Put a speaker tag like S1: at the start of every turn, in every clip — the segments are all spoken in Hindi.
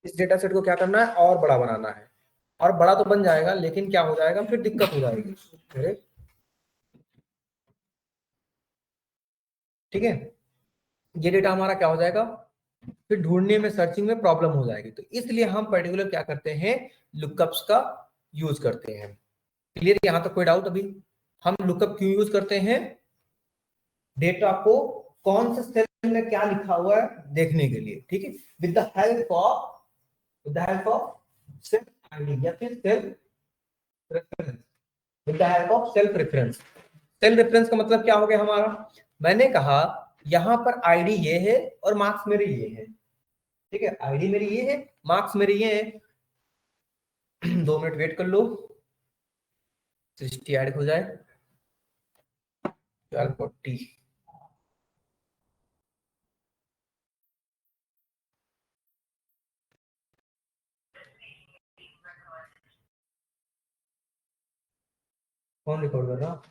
S1: इस डेटा सेट को क्या करना है, और बड़ा बनाना है। और बड़ा तो बन जाएगा, लेकिन क्या हो जाएगा, फिर दिक्कत हो जाएगी। ठीक है, ये डेटा हमारा क्या हो जाएगा, फिर ढूंढने में, सर्चिंग में प्रॉब्लम हो जाएगी। तो इसलिए हम पर्टिकुलर क्या करते हैं, लुकअप्स का यूज करते हैं। क्लियर, यहां तक कोई डाउट अभी? हम लुकअप क्यों यूज करते हैं, डेटा को कौन से सेल में क्या लिखा हुआ है देखने के लिए। ठीक है, with the help of self ID या फिर self reference, with the help of self reference. Self reference का मतलब क्या हो गया हमारा, मैंने कहा यहां पर आईडी ये है और मार्क्स मेरे ये है। ठीक है, आईडी मेरी ये है, मार्क्स मेरे ये है। 2 मिनट वेट कर लो, सृष्टि ऐड हो जाए। 1240 कौन रिकॉर्ड कर रहा?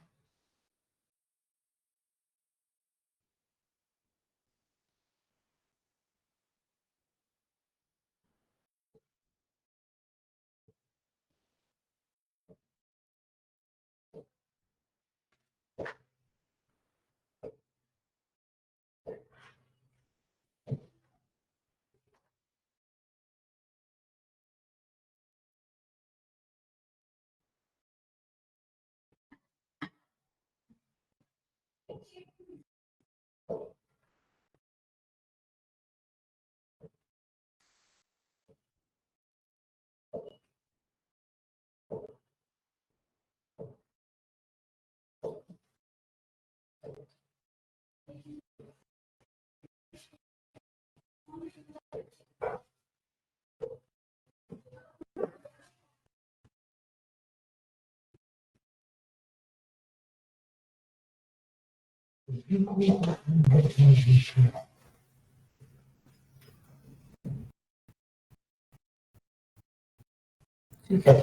S1: ठीक है,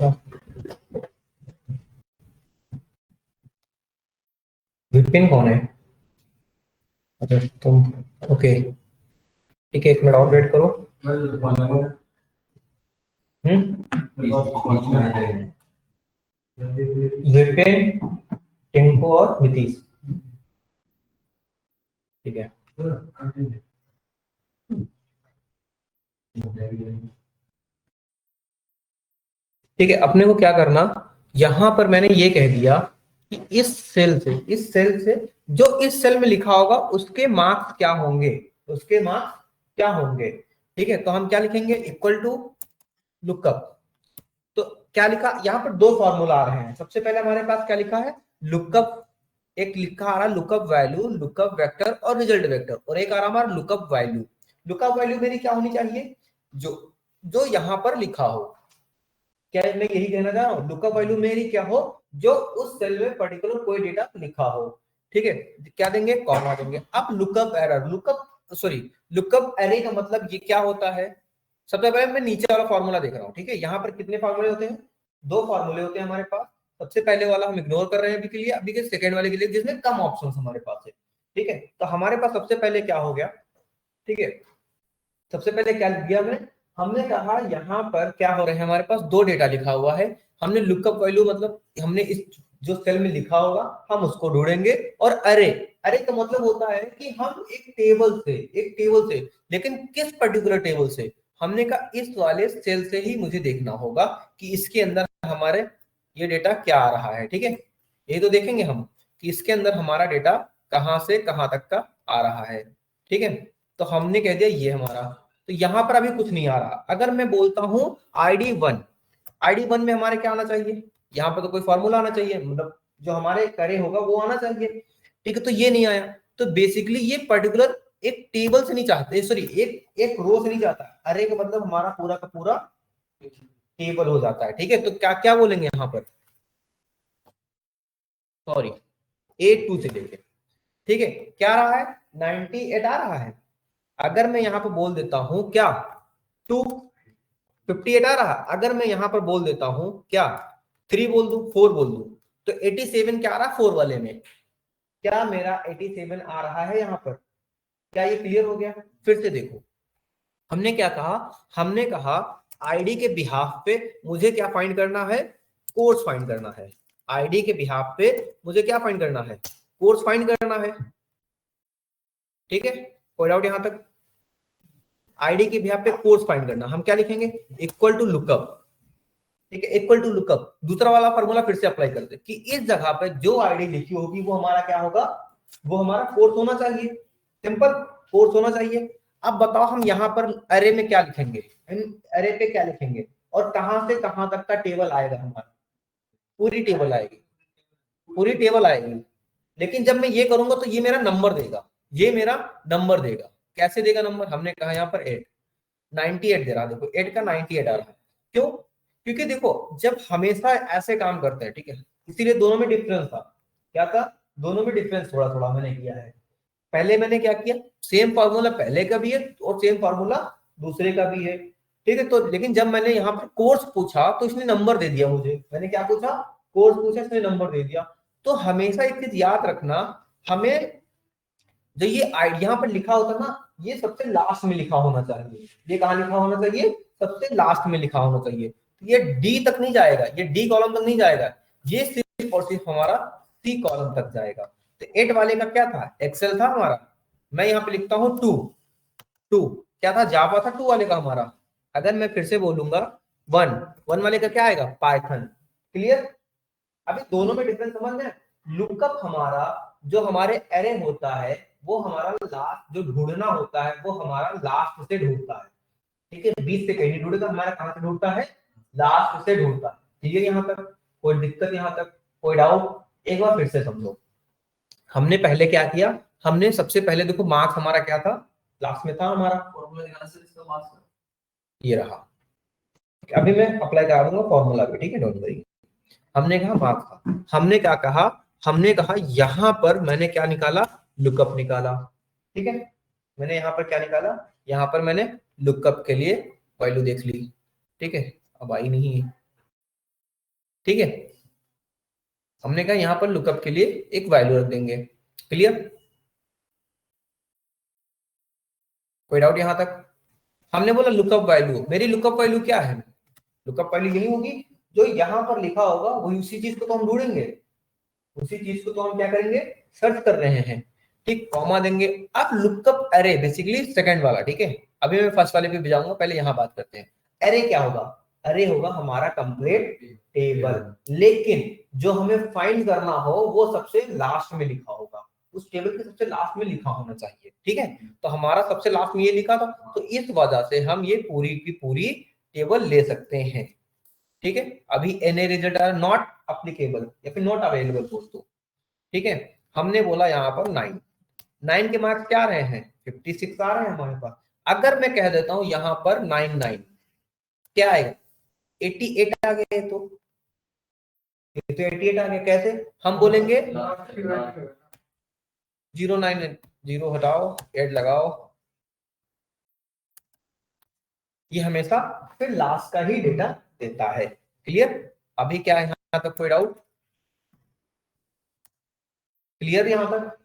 S1: विपिन कौन है? अच्छा तुम, ओके ठीक है, 1 मिनट और वेट करो। विपिन, टिंकू और नीतीश। ठीक है, ठीक है, अपने को क्या करना, यहां पर मैंने ये कह दिया कि इस सेल से जो इस सेल में लिखा होगा उसके मार्क्स क्या होंगे, उसके मार्क्स क्या होंगे। ठीक है, तो हम क्या लिखेंगे, इक्वल टू लुकअप। तो क्या लिखा, यहाँ पर 2 फॉर्मूला आ रहे हैं। सबसे पहले हमारे पास क्या लिखा है, लुकअप, एक लिखा आ रहा है लुकअप वैल्यू, लुकअप वेक्टर और रिजल्ट वेक्टर, और एक आ रहा हमारा लुकअप वैल्यू। लुकअप वैल्यू मेरी क्या होनी चाहिए, जो जो यहाँ पर लिखा हो। क्या मैं यही कहना चाह रहा हूँ, लुकअप वैल्यू मेरी क्या हो, जो उस सेल में पर्टिकुलर कोई डेटा लिखा हो। ठीक है, क्या देंगे, कॉमा देंगे। अब लुकअप एरर, लुकअप एरे का मतलब ये क्या होता है। सबसे पहले मैं नीचे वाला फॉर्मूला देख रहा हूँ। ठीक है, यहाँ पर कितने फॉर्मूले होते हैं, 2 फॉर्मूले होते हैं हमारे पास। सबसे पहले वाला हम इग्नोर कर रहे हैं अभी के लिए, अभी के सेकंड वाले के लिए जिसमें कम ऑप्शन हमारे पास है। ठीक है, तो हमारे पास सबसे पहले क्या हो गया, ठीक है, सबसे पहले क्या लिख दिया हमने कहा यहाँ पर क्या हो रहा है, हमारे पास 2 डेटा लिखा हुआ है। हमने लुकअप वैल्यू मतलब हमने इस जो सेल में लिखा होगा हम उसको ढूंढेंगे। और अरे, अरे का मतलब होता है कि हम एक टेबल से, लेकिन किस पर्टिकुलर टेबल से, हमने कहा इस वाले सेल से ही मुझे देखना होगा कि इसके अंदर हमारे ये डेटा क्या आ रहा है। ठीक है, ये तो देखेंगे हम कि इसके अंदर हमारा डेटा कहां से कहां तक का आ रहा है। ठीक है, तो हमने कह दिया ये हमारा, तो यहां पर अभी कुछ नहीं आ रहा। अगर मैं बोलता हूं ID1 में हमारे क्या आना चाहिए, यहाँ पर तो कोई फॉर्मूला आना चाहिए, मतलब जो हमारे करे होगा वो आना चाहिए। ठीक है, तो ये नहीं आया। तो बेसिकली ये पर्टिकुलर एक टेबल से नहीं चाहते, सॉरी एक एक रो से नहीं चाहता। अरे का मतलब हमारा पूरा का पूरा टेबल हो जाता है। ठीक है, तो क्या क्या बोलेंगे यहाँ पर, सॉरी A2 से लेके, ठीक है, क्या रहा है, 98 आ रहा है। अगर मैं यहाँ पर बोल देता हूं क्या, 258 आ रहा। अगर मैं यहां पर बोल देता हूं क्या, 3 बोल दूं, 4 बोल दूं, तो 87 क्या आ रहा, 4 वाले में क्या मेरा 87 आ रहा है यहाँ पर। क्या ये क्लियर हो गया, फिर से देखो, हमने क्या कहा, हमने कहा आईडी के बिहाफ पे मुझे क्या फाइंड करना है, कोर्स फाइंड करना है। आईडी के बिहाफ पे मुझे क्या फाइंड करना है, कोर्स फाइंड करना है। ठीक है, कोई डाउट यहां तक? आईडी के बिहाफ पे कोर्स फाइंड करना, हम क्या लिखेंगे, इक्वल टू लुकअप। ठीक है, इक्वल टू लुकअप। दूसरा वाला फॉर्मूला फिर से अप्लाई कर दे कि इस जगह पे जो आईडी लिखी होगी वो हमारा क्या होगा, वो हमारा कोर्स होना चाहिए। सिंपल, कोर्स होना चाहिए। अब बताओ हम यहाँ पर अरे में क्या लिखेंगे, अरे पे क्या लिखेंगे, और कहां से कहां तक का टेबल आएगा हमारा, पूरी टेबल आएगी, पूरी टेबल आएगी। लेकिन जब मैं ये करूंगा तो ये मेरा नंबर देगा, ये मेरा नंबर देगा। कैसे देगा नंबर, हमने कहा यहाँ पर 8, 98 दे रहा, देखो 8 का 98 आ रहा है। क्यों, क्योंकि देखो जब हमेशा ऐसे काम करते हैं, ठीक है, इसीलिए दोनों में डिफरेंस था। क्या था, दोनों में डिफरेंस थोड़ा थोड़ा मैंने किया है। पहले मैंने क्या किया, सेम फार्मूला पहले का भी है और सेम फार्मूला दूसरे का भी है। ठीक है, तो लेकिन जब मैंने यहाँ पर कोर्स पूछा तो इसने नंबर दे दिया मुझे। मैंने क्या पूछा, कोर्स पूछा, इसने नंबर दे दिया। तो हमेशा एक चीज याद रखना, हमें जो ये यहाँ पर लिखा होता ना, ये सबसे लास्ट में लिखा होना चाहिए। ये कहाँ लिखा होना चाहिए, सबसे लास्ट में लिखा होना चाहिए। ये डी तक नहीं जाएगा, ये डी कॉलम तक नहीं जाएगा, ये सिर्फ और सिर्फ हमारा सी कॉलम तक जाएगा। तो 8 वाले का क्या था, एक्सेल था हमारा। मैं यहाँ पे लिखता हूँ 2, 2 क्या था, जावा था 2 वाले का हमारा। अगर मैं फिर से बोलूंगा 1, 1 वाले का क्या आएगा, पाइथन। क्लियर, अभी दोनों में डिफरेंस समझ में। लुकअप हमारा जो हमारे एरे होता है वो हमारा लास्ट जो ढूंढना होता है वो हमारा लास्ट से ढूंढता है। ठीक है, 20 से कहीं नहीं ढूंढेगा, हमारा कहां से ढूंढता है, लास्ट से ढूंढता है। ठीक है, यहाँ तक कोई दिक्कत, यहाँ तक कोई डाउट? एक बार फिर से समझो, हमने पहले क्या किया, हमने सबसे पहले देखो मार्क्स हमारा क्या था, लास्ट में था हमारा फॉर्मूला, ये रहा। अभी मैं अप्लाई करा दूंगा फॉर्मूला पे, ठीक है, डोंट वरी। हमने कहा मार्क्स था, हमने क्या कहा, हमने कहा यहां पर मैंने क्या निकाला, लुकअप निकाला। ठीक है, मैंने यहां पर क्या निकाला, यहां पर मैंने लुकअप के लिए वैल्यू देख ली। ठीक है, अब आई नहीं है। ठीक है, हमने कहा यहां पर लुकअप के लिए एक वैल्यू रख देंगे। क्लियर, कोई डाउट यहां तक? हमने बोला लुकअप वैल्यू, मेरी लुकअप वैल्यू क्या है, लुकअप वैल्यू यही होगी जो यहां पर लिखा होगा, वही उसी चीज को तो हम ढूंढेंगे, उसी चीज को तो हम क्या करेंगे, सर्च कर रहे हैं। ठीक, कॉमा देंगे। अब लुकअप अरे बेसिकली सेकंड वाला, ठीक है, अभी मैं फर्स्ट वाले पे भी जाऊंगा, पहले यहां बात करते हैं। अरे क्या होगा, अरे होगा हमारा कंप्लीट टेबल, लेकिन जो हमें फाइंड करना हो वो सबसे लास्ट में लिखा होगा, उस टेबल के सबसे लास्ट में लिखा होना चाहिए। ठीक है, तो हमारा सबसे लास्ट में ये लिखा था, तो इस वजह से हम ये पूरी की पूरी टेबल ले सकते हैं। ठीक है, अभी NA result are not applicable या फिर नॉट अवेलेबल दोस्तों। ठीक है, हमने बोला यहाँ पर 9, 9 के मार्क्स क्या आ रहे हैं, 56 आ रहे हैं हमारे पास। अगर मैं कह देता हूं यहाँ पर 9 9 क्या आएगा, 88 आ गए, तो ये तो 88 आ गया। कैसे हम बोलेंगे, 09, 0 हटाओ, 8 लगाओ, ये हमेशा फिर लास्ट का ही डेटा देता है। क्लियर, अभी क्या है यहाँ तक कोई डाउट? क्लियर यहां तक,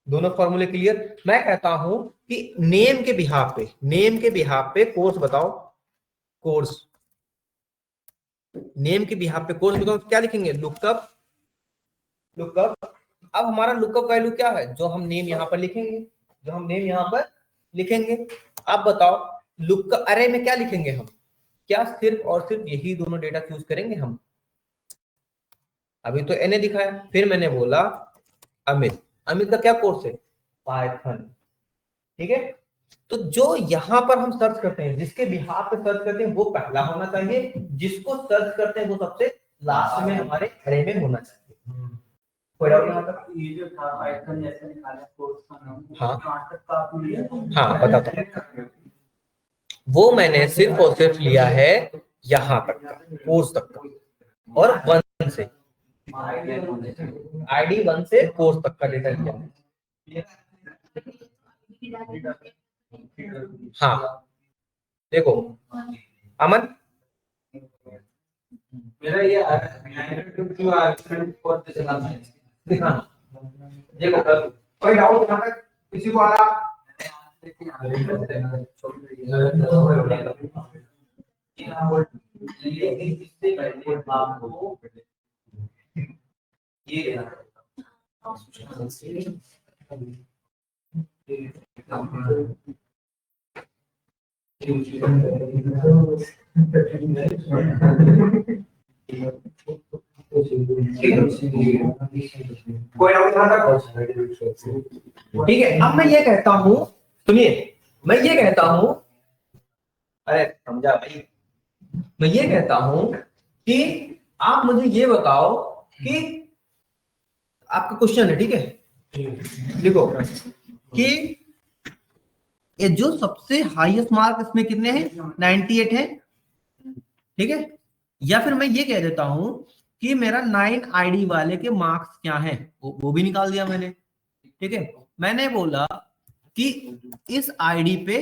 S1: दोनों फॉर्मूले क्लियर। मैं कहता हूं कि नेम के बिहाफ पे, नेम के बिहाफ पे कोर्स बताओ, कोर्स, नेम के बिहाफ पे कोर्स बताओ, क्या लिखेंगे, लुकअप, लुकअप। अब हमारा लुकअप वैल्यू क्या है, जो हम नेम यहां पर लिखेंगे, जो हम नेम यहां पर लिखेंगे। अब बताओ लुकअप अरे में क्या लिखेंगे हम, क्या सिर्फ और सिर्फ यही दोनों डेटा चूज करेंगे हम? अभी तो एनए दिखाया, फिर मैंने बोला अमित, अमित का क्या कोर्स है, पाइथन। ठीक है, तो जो यहां पर हम सर्च करते हैं, जिसके बिहाफ पे सर्च करते हैं वो पहला होना चाहिए, जिसको सर्च करते हैं वो सबसे लास्ट में हमारे अरे में होना चाहिए। कोई डाउट यहाँ तक? ये जो था पाइथन जैसे निकाला कोर्स का नाम, हाँ हाँ बताता हूँ, वो मैंने सिर्फ और सिर्फ लिया है यहाँ तक का, कोर्स तक का, और 1 से आईडी 1 से कोर्स तक का डेटा लिया। हाँ देखो अमन, मेरा ये देखो कोई डाउट यहाँ तक किसी को आ रहा? इससे पहले आपको ये कोई डाउट यहाँ तक? ठीक है, अब मैं ये कहता हूँ, सुनिए, मैं ये कहता हूँ, अरे समझा भाई, मैं ये कहता हूं कि आप मुझे ये बताओ कि आपका क्वेश्चन है, ठीक है, लिखो कि ये जो सबसे हाईएस्ट मार्क इसमें कितने हैं, 98 है, ठीक है, या फिर मैं ये कह देता हूं कि मेरा 9 आईडी वाले के मार्क्स क्या हैं, वो भी निकाल दिया मैंने, ठीक है। मैंने बोला कि इस आईडी पे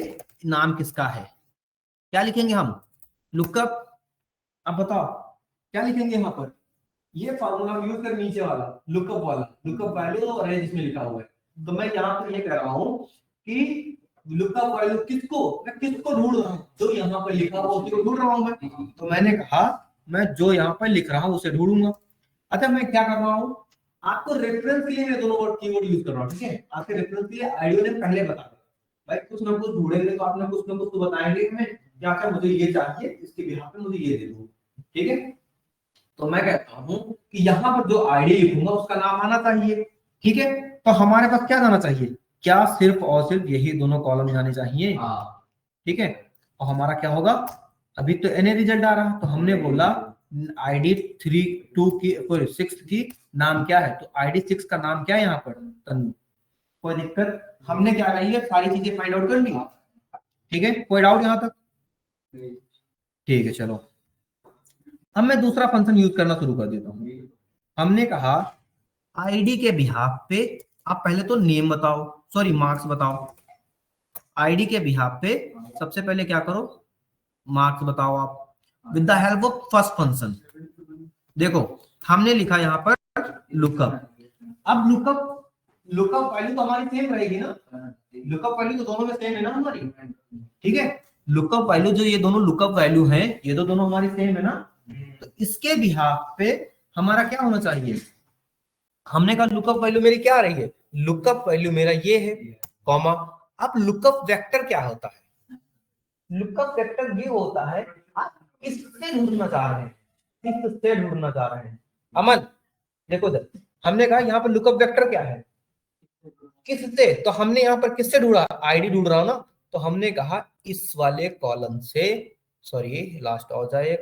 S1: नाम किसका है, क्या लिखेंगे हम, लुकअप, अब बताओ क्या लिखेंगे यहाँ पर, ये फार्मूला यूज कर, नीचे वाला लुकअप वैल्यू और रेंज इसमें लिखा हुआ है, तो मैं यहाँ पर ये कह रहा हूँ कि लुकअप वैल्यू किसको, मैं किसको ढूंढ रहा हूँ, जो यहाँ पर लिखा हुआ उसी को ढूंढ रहा हूँ मैं, तो मैंने कहा मैं जो यहाँ पर लिख रहा हूँ उसे ढूंढूंगा। अच्छा, मैं क्या कर रहा हूँ, आपको रेफरेंस के लिए मैं दोनों वर्ड कीवर्ड यूज कर रहा हूँ, ठीक है, आपके रेफरेंस के लिए आईडियो ने पहले बता दिया, भाई कुछ ना कुछ ढूंढेंगे तो आपने कुछ ना कुछ तो बताएंगे हमें, क्या क्या मुझे ये चाहिए, इसके बिहाफ पे मुझे ये दे दो, ठीक है। तो मैं कहता हूं कि यहां पर जो आईडी लिखूंगा उसका नाम आना चाहिए, ठीक है। तो हमारे पास क्या जाना चाहिए, क्या सिर्फ और सिर्फ यही दोनों कॉलम जाने चाहिए, ठीक है। और हमारा क्या होगा, अभी तो एनए रिजल्ट आ रहा, तो हमने बोला आईडी 3 2 की कोई 6 की नाम क्या है, तो आईडी 6 का नाम क्या है यहाँ पर, तन्नू, कोई दिक्कत, हमने क्या कही है, सारी चीजें फाइंड आउट कर ली, ठीक है, कोई डाउट यहाँ तक, ठीक है। चलो अब मैं दूसरा फंक्शन यूज करना शुरू कर देता हूँ। हमने कहा आईडी के बिहाफ पे आप पहले तो नेम बताओ, सॉरी मार्क्स बताओ, आईडी के बिहाफ पे सबसे पहले क्या करो, मार्क्स बताओ आप, with the help of first function. देखो हमने लिखा यहाँ पर लुकअप, अब लुकअप वैल्यू तो हमारी सेम रहेगी ना, लुकअप वैल्यू तो दोनों में सेम है ना हमारी, ठीक है, लुकअप वैल्यू जो ये दोनों लुकअप वैल्यू है ये तो दोनों हमारी सेम है ना, तो इसके बिहाफ पे हमारा क्या होना चाहिए, हमने कहा लुकअप वैल्यू मेरी क्या आ रही है, लुकअप वैल्यू मेरा ये है, कॉमा, अब लुकअप वेक्टर क्या होता है, लुकअप वेक्टर ये होता है आप किससे ढूंढना चाह रहे हैं, किससे ढूंढना चाह रहे हैं, अमन देखो दर, हमने कहा यहाँ पर लुकअप वेक्टर क्या है, किससे, तो हमने यहाँ पर किससे ढूंढा, आईडी ढूंढ रहा हूं ना, तो हमने कहा इस वाले कॉलम से, सॉरी लास्ट हो जाए,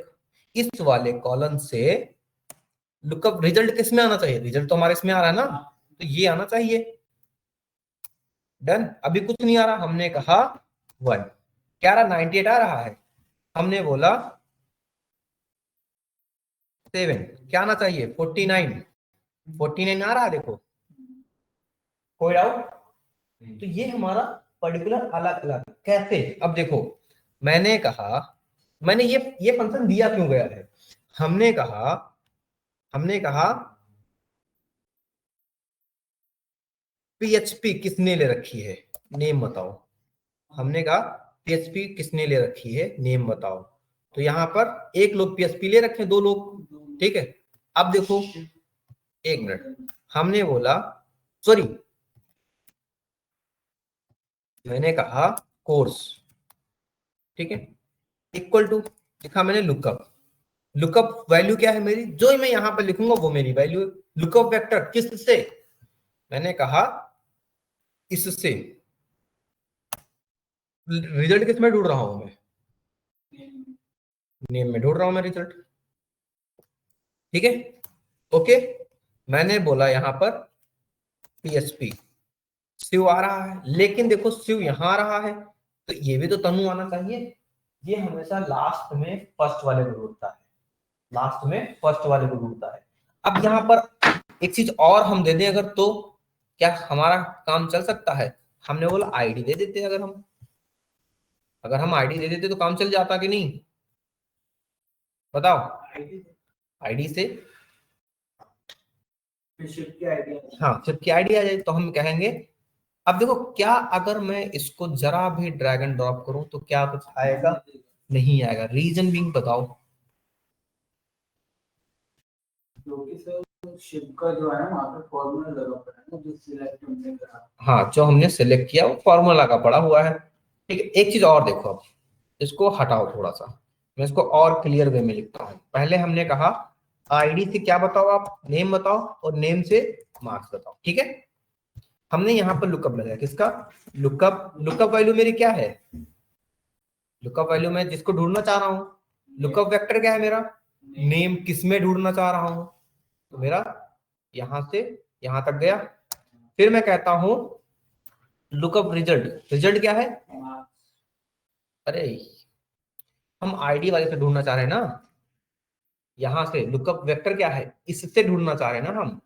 S1: इस वाले कॉलम से लुकअप रिजल्ट किसमें आना चाहिए, रिजल्ट तो हमारे इसमें आ रहा है ना, तो ये आना चाहिए, डन। अभी कुछ नहीं आ रहा, हमने कहा 1, क्या रहा 98 आ रहा है, हमने बोला 7, क्या आना चाहिए 49 आ रहा है, देखो कोई डाउट, तो ये हमारा पर्टिकुलर अलग अलग कैसे, अब देखो मैंने कहा, मैंने ये फंक्शन दिया क्यों गया है, हमने कहा हमने कहा पीएचपी किसने ले रखी है, नेम बताओ, हमने कहा पीएचपी किसने ले रखी है, नेम बताओ, तो यहां पर एक लोग पीएचपी ले रखे, 2 लोग, ठीक है। अब देखो एक मिनट, हमने बोला, सॉरी मैंने कहा कोर्स, ठीक है, इक्वल टू लिखा मैंने लुकअप, लुकअप वैल्यू क्या है मेरी, जो मैं यहां पर लिखूंगा वो मेरी वैल्यू है, लुकअप वेक्टर किससे, मैंने कहा इससे, रिजल्ट किस में ढूंढ रहा हूं मैं, नेम में ढूंढ रहा हूं मैं रिजल्ट, ठीक है, ओके। मैंने बोला यहां पर पीएचपी, शिव आ रहा है, लेकिन देखो शिव यहां आ रहा है, तो ये भी तो तनु आना चाहिए, ये हमेशा लास्ट में फर्स्ट वाले को ढूंढता है, लास्ट में फर्स्ट वाले को ढूंढता है। अब यहाँ पर एक चीज और हम दे दें अगर, तो क्या हमारा काम चल सकता है, हमने बोला आईडी दे देते, अगर हम आईडी दे देते तो काम चल जाता कि नहीं, बताओ, आईडी से हाँ शिप की आईडी आ जाए, तो हम कहेंगे अब देखो क्या, अगर मैं इसको जरा भी ड्रैग एंड ड्रॉप करूं तो क्या कुछ आएगा? नहीं आएगा। रीजन बिंग बताओ। क्योंकि सर शिप का जो है ना वहाँ पे फॉर्मूला लगा पड़ा है ना, जो सिलेक्ट हमने करा। हाँ, जो हमने सिलेक्ट किया वो फॉर्मूला का पड़ा हुआ है। ठीक है, एक चीज और देखो, अब इसको हटाओ थोड़ा सा, मैं इसको और क्लियर वे में लिखता हूँ। पहले हमने कहा आईडी से क्या बताओ, आप नेम बताओ, और नेम से मार्क्स बताओ। ठीक है, हमने यहाँ पर लुकअप लगाया, किसका? लुकअप। लुकअप वैल्यू मेरी क्या है? लुकअप वैल्यू मैं जिसको ढूंढना चाह रहा हूँ। लुकअप वेक्टर क्या है मेरा? नेम। किस में ढूंढना चाह रहा हूँ? तो मेरा यहां से यहां तक गया। फिर मैं कहता हूं लुकअप रिजल्ट। रिजल्ट क्या है? अरे, हम आईडी वाले से ढूंढना चाह रहे हैं ना, यहां से लुकअप वेक्टर क्या है, इससे ढूंढना चाह रहे हैं ना हम।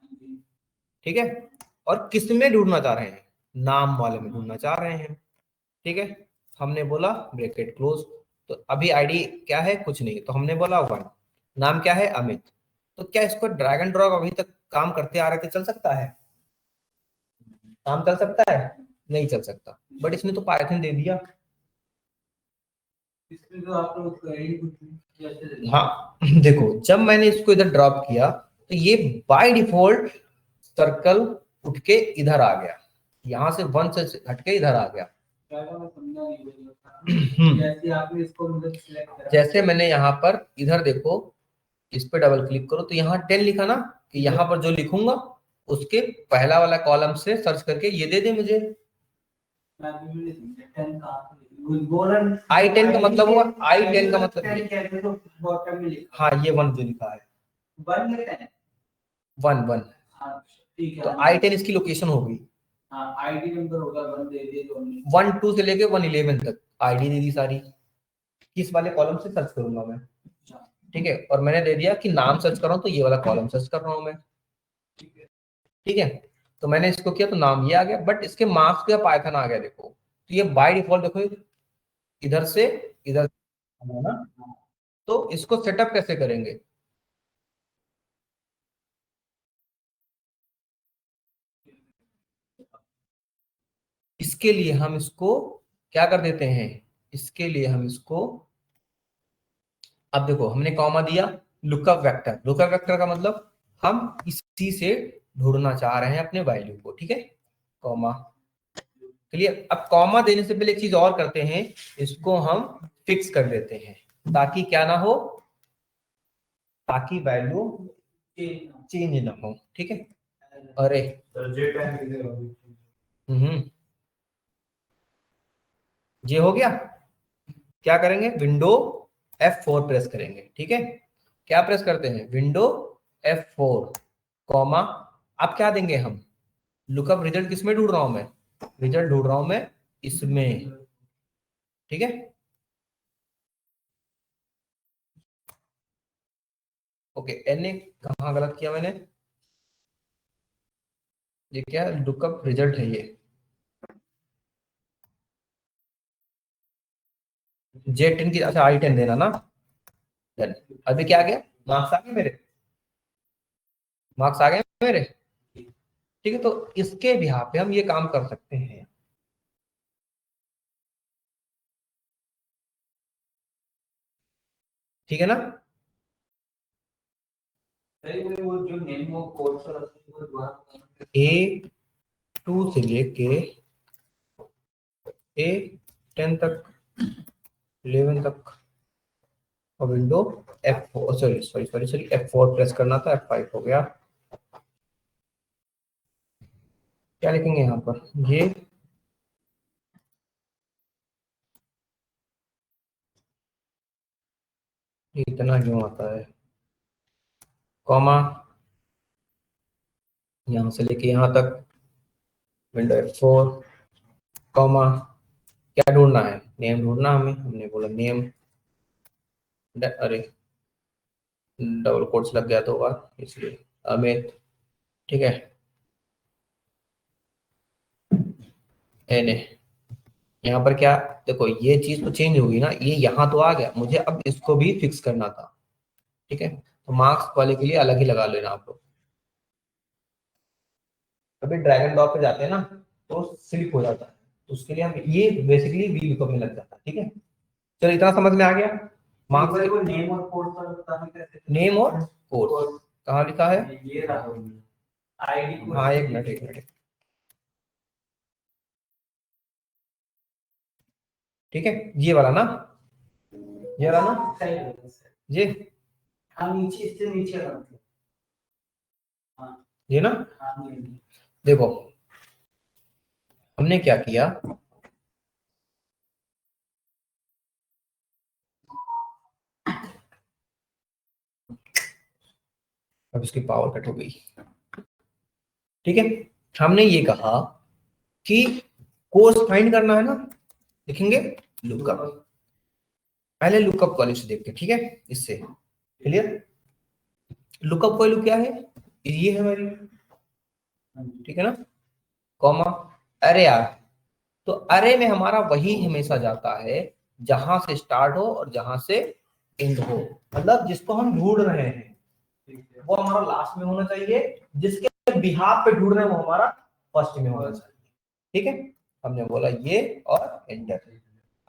S1: ठीक है, और किस में ढूंढना चाह रहे हैं? नाम वाले में ढूंढना चाह रहे हैं। ठीक है, हमने बोला ब्रैकेट क्लोज। तो अभी आईडी क्या है? कुछ नहीं, तो हमने बोला 1। नाम क्या है? अमित। तो क्या इसको ड्रैग एंड ड्रॉप अभी तक काम करते आ रहे थे, चल सकता है? काम चल सकता है? नहीं चल सकता। बट इसने तो पाइथन दे दिया। इसमें तो आप लोग हाँ देखो, जब मैंने इसको इधर ड्रॉप किया तो ये बाय डिफॉल्ट सर्कल उठ के इधर आ गया, यहां से 1 से हट के इधर आ गया। जैसे आपने इसको मतलब सिलेक्ट करा, जैसे मैंने यहाँ पर इधर देखो, इस पे डबल क्लिक करो तो यहाँ 10 लिखा ना, कि यहाँ पर जो लिखूंगा उसके पहला वाला कॉलम से सर्च करके ये दे दे मुझे। I10 का मतलब हुआ, I10 का मतलब हाँ ये 1 जो लिखा है, 1 1। ठीक है, तो I10 इसकी लोकेशन होगी। हाँ, आईडी नंबर होगा 1 दे दिए, 1 2 से लेके 111 तक आईडी दे दी सारी। किस वाले कॉलम से सर्च करूंगा मैं? ठीक है, और मैंने दे दिया कि नाम सर्च कर रहा हूं तो ये वाला कॉलम सर्च कर रहा हूं मैं। ठीक है, तो मैंने इसको किया तो नाम ये आ गया, बट इसके मार्क्स का पाइथन आ गया देखो। तो ये बाय डिफॉल्ट देखो इधर से इधर है ना। तो इसको सेटअप कैसे करेंगे? इसके लिए हम इसको क्या कर देते हैं? इसके लिए हम इसको, अब देखो हमने कॉमा दिया, लुकअप वेक्टर। लुकअप वेक्टर का मतलब हम इसी से ढूंढना चाह रहे हैं अपने वैल्यू को। ठीक है, कॉमा। क्लियर? अब कॉमा देने से पहले एक चीज और करते हैं, इसको हम फिक्स कर देते हैं ताकि क्या ना हो, ताकि वैल्यू चेंज ना हो। ठीक है, अरे हम्म, ये हो गया। क्या करेंगे? विंडो F4 प्रेस करेंगे। ठीक है, क्या प्रेस करते हैं? Window F4 comma. अब क्या देंगे हम? लुकअप रिजल्ट किसमें ढूंढ रहा हूं मैं? रिजल्ट ढूंढ रहा हूं मैं इसमें। ठीक है, ओके। एन ने कहा गलत किया मैंने? ये क्या लुकअप रिजल्ट है ये? J10 की, अच्छा I10 देना ना। Done। अभी क्या आ गया? मार्क्स आ गए मेरे, मार्क्स आ गए मेरे। ठीक है, तो इसके बिहार पे हम ये काम कर सकते हैं। ठीक है ना? वो जो नेम वो कोर्स A2 से लेके A10 तक, 11 तक, और window F4, sorry sorry sorry sorry, F4 press करना था, F5 हो गया। क्या लिखेंगे यहाँ पर? ये इतना क्यों आता है? कॉमा, यहाँ से लेके यहाँ तक, विंडो F4 कॉमा। क्या ढूंढना है? नेम ढूंढना हमें, हमने बोला नेम। अरे, डबल कोट्स लग गया तो होगा इसलिए, अमित। ठीक है, एन ए। यहाँ पर क्या, देखो ये चीज तो चेंज होगी ना, ये यहाँ तो आ गया, मुझे अब इसको भी फिक्स करना था। ठीक है, तो मार्क्स वाले के लिए अलग ही लगा लेना आप लोग। अभी ड्रैगन ड्रॉप पे जाते हैं ना, तो स्लिप हो जाता है, तो उसके लिए हम ये बेसिकली वी लुकअप में लग जाता है। ठीक है, चलो इतना समझ में आ गया। मार्क्स को नेम और कोड का बताना कैसे, नेम और कोड कहाँ लिखा है, ये रहा आईडी। हाँ एक मिनट एक मिनट, ठीक है ये वाला ना, ये वाला ना ये, हाँ नीचे इससे नीचे रखते हैं, हाँ ये ना, हाँ देखो हमने क्या किया, अब इसकी पावर कट हो गई। ठीक है, हमने ये कहा कि कोर्स फाइंड करना है ना, लिखेंगे लुकअप, पहले लुकअप वैल्यू से देखते हैं। ठीक है, इससे क्लियर, लुकअप वैल्यू क्या है, ये है हमारी, ठीक है ना, कॉमा अरे यार, तो अरे में हमारा वही हमेशा जाता है जहां से स्टार्ट हो और जहां से एंड हो, मतलब जिसको हम ढूंढ रहे हैं वो हमारा लास्ट में होना चाहिए, जिसके बिहाफ पे ढूंढ रहे हैं वो हमारा फर्स्ट में होना चाहिए। ठीक है, हमने बोला ये और एंटर,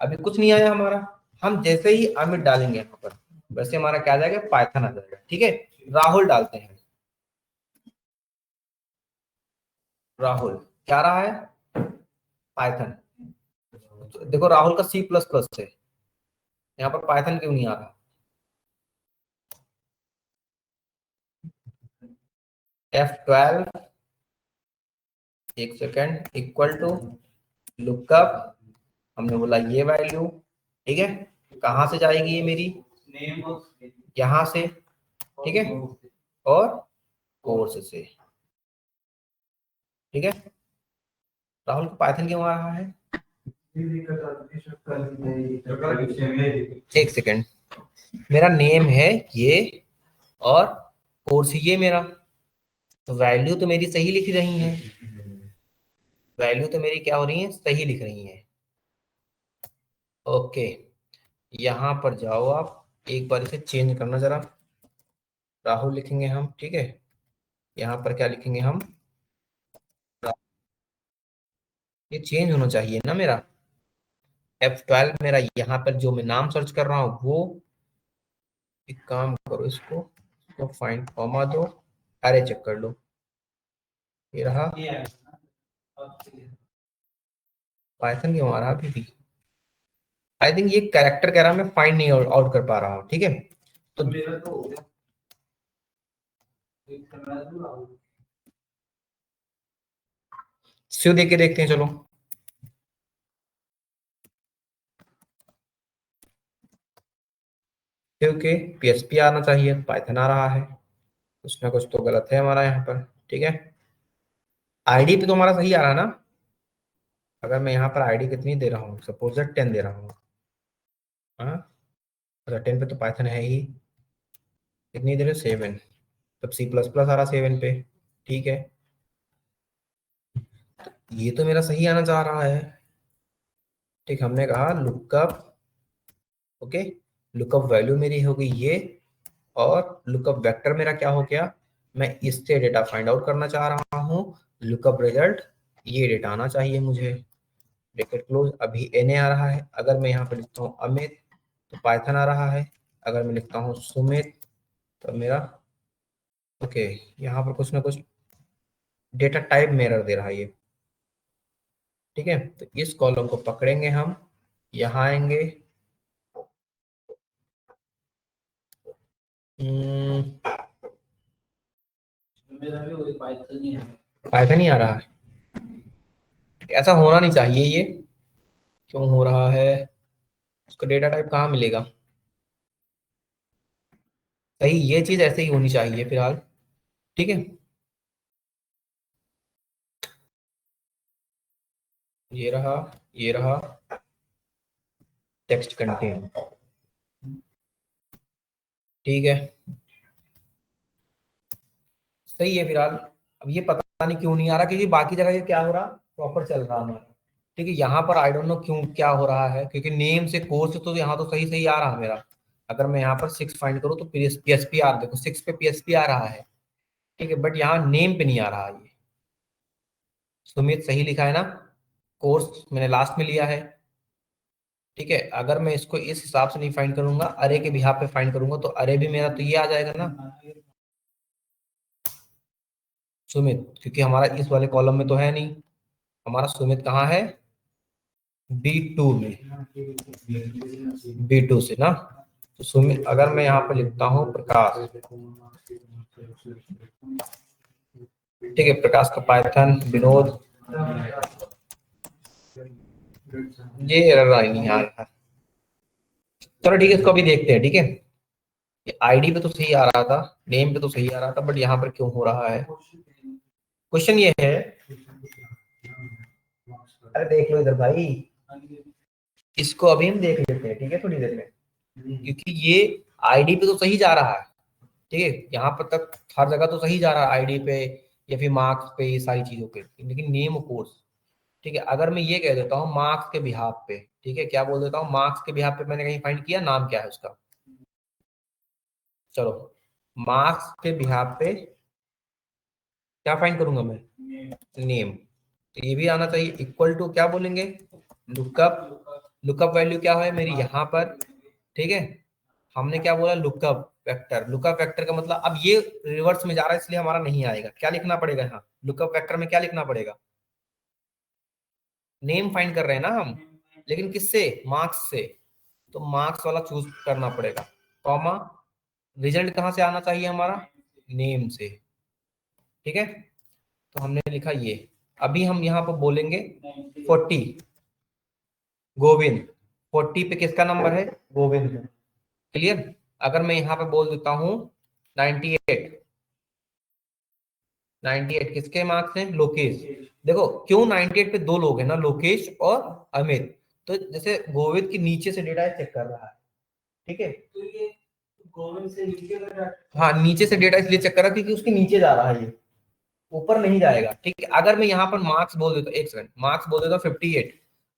S1: अभी कुछ नहीं आया हमारा, हम जैसे ही अमिट डालेंगे यहाँ पर वैसे हमारा क्या आ जाएगा, पाइथन आ जाएगा। ठीक है, राहुल डालते हैं, राहुल क्या रहा है, पाइथन, देखो राहुल का C++ है, यहाँ पर पाइथन क्यों नहीं आ रहा, F12 एक सेकेंड इक्वल टू लुकअप, हमने बोला ये वैल्यू, ठीक है, कहां से जाएगी ये मेरी, यहां से, ठीक है, और कोर्स से। ठीक है, राहुल को पाइथन क्यों आ रहा है, एक सेकेंड, मेरा नेम है ये और कोर्स ये मेरा, तो वैल्यू तो मेरी सही लिख रही है, वैल्यू तो मेरी क्या हो रही है, सही लिख रही है। ओके, यहाँ पर जाओ आप, एक बार इसे चेंज करना जरा, राहुल लिखेंगे हम, ठीक है, यहाँ पर क्या लिखेंगे हम, ये चेंज होना चाहिए ना मेरा, F12 मेरा यहाँ पर जो मैं नाम सर्च कर रहा हूँ वो, एक काम करो इसको फाइंड कॉमा दो, अरे चेक कर लो, ये रहा, पाइथन क्यों आ रहा अभी भी, आई थिंक ये कैरेक्टर कह रहा मैं फाइंड नहीं आउट कर पा रहा हूँ। ठीक है, तो मेरा तो हो गया, शिव देख के देखते हैं चलो, क्योंकि PHP आना चाहिए, पाइथन आ रहा है, कुछ ना कुछ तो गलत है हमारा यहाँ पर। ठीक है, आईडी पे तो हमारा सही आ रहा है ना, अगर मैं यहाँ पर आईडी कितनी दे रहा हूँ, सपोज 10 दे रहा हूँ, हाँ, अच्छा 10 पे तो पाइथन है ही, कितनी दे रहे, 7, तब C++ आ रहा 7 पे। ठीक है, ये तो मेरा सही आना चाह रहा है। ठीक, हमने कहा लुकअप, ओके, लुकअप वैल्यू मेरी हो गई ये, और लुकअप वेक्टर मेरा क्या हो गया, मैं इससे डेटा फाइंड आउट करना चाह रहा हूँ, लुकअप रिजल्ट ये डेटा आना चाहिए मुझे, ब्रैकेट क्लोज, अभी एन आ रहा है, अगर मैं यहाँ पर लिखता हूँ अमित तो पाइथन आ रहा है, अगर मैं लिखता हूँ सुमित तो मेरा, ओके, यहाँ पर कुछ ना कुछ डेटा टाइप में एरर दे रहा है ये। ठीक है, तो इस कॉलम को पकड़ेंगे हम, यहाँ आएंगे, पाइथन ही आ रहा है, ऐसा होना नहीं चाहिए ये, क्यों हो रहा है, उसका डेटा टाइप कहाँ मिलेगा, सही ये चीज ऐसे ही होनी चाहिए फिलहाल। ठीक है, ये रहा, ये रहा टेक्स्ट कंटेन, ठीक है, सही है फिलहाल। अब ये पता नहीं क्यों नहीं आ रहा, क्योंकि बाकी जगह ये क्या हो रहा, प्रॉपर चल रहा हमारा। ठीक है, यहाँ पर आई डोंट नो क्यों क्या हो रहा है, क्योंकि नेम से कोर्स तो यहाँ तो सही सही आ रहा है मेरा, अगर मैं यहाँ पर 6 फाइंड करूँ तो PHP आ, देखो 6 पे PHP आ रहा है, ठीक है, बट यहाँ नेम पे नहीं आ रहा ये, सुमित सही लिखा है ना, कोर्स मैंने लास्ट में लिया है। ठीक है, अगर मैं इसको इस हिसाब से नहीं फाइंड करूंगा, अरे के बिहाफ पे फाइंड करूंगा, तो अरे भी मेरा तो ये आ जाएगा ना, सुमित, क्योंकि हमारा इस वाले कॉलम में तो है नहीं, हमारा सुमित कहाँ है, B2 में, B2 से ना। तो सुमित, अगर मैं यहाँ पे लिखता हूँ प्रकाश, ठीक है, प्रकाश का पाइथन, विनोद, ये एरर नहीं आ रहा है। चलो ठीक है, इसको अभी देखते हैं। ठीक है, ये आईडी पे तो सही आ रहा था, नेम पे तो सही आ रहा था, बट यहाँ पर क्यों हो रहा है। क्वेश्चन ये है, अरे देख लो इधर भाई, इसको अभी हम देख लेते हैं, ठीक है, थोड़ी देर में, क्योंकि ये आईडी पे तो सही जा रहा है। ठीक है, यहाँ पर तक हर जगह तो सही जा रहा है, आईडी पे या फिर मार्क्स पे, ये सारी चीजों पे, लेकिन नेम कोर्स। ठीक है, अगर मैं ये कह देता हूँ मार्क्स के बिहाफ पे, ठीक है, क्या बोल देता हूँ, मार्क्स के बिहाफ पे मैंने कहीं फाइंड किया, नाम क्या है उसका, चलो मार्क्स के बिहाफ पे क्या फाइंड करूंगा मैं, नेम। तो ये भी आना चाहिए, इक्वल टू क्या बोलेंगे, लुकअप, लुकअप वैल्यू क्या है मेरी यहाँ पर। ठीक है, हमने क्या बोला, लुकअप वेक्टर, लुकअप वेक्टर का मतलब, अब ये रिवर्स में जा रहा है इसलिए हमारा नहीं आएगा, क्या लिखना पड़ेगा यहाँ लुकअप वेक्टर में, क्या लिखना पड़ेगा, नेम फाइंड कर रहे हैं ना हम, लेकिन किससे, मार्क्स से, तो मार्क्स वाला चूज करना पड़ेगा, कॉमा, रिजल्ट कहाँ से आना चाहिए हमारा, नेम से। ठीक है, तो हमने लिखा ये, अभी हम यहाँ पर बोलेंगे 40, गोविंद, 40 पे किसका नंबर है, गोविंद का, क्लियर। अगर मैं यहाँ पे बोल देता हूँ 98, 98 किसके मार्क्स हैं, लोकेश। देखो क्यों 98 पे दो लोग हैं ना, लोकेश और अमित, तो जैसे गोविंद के नीचे से डेटा चेक कर रहा है। ठीक है, तो ये गोविंद से नीचे का डाटा, हाँ नीचे से डेटा इसलिए चेक कर रहा है क्योंकि उसके नीचे जा रहा है, ये ऊपर नहीं जाएगा। ठीक है, अगर मैं यहाँ पर मार्क्स बोल देता हूँ, एक सेकंड, मार्क्स बोल देता हूँ 58,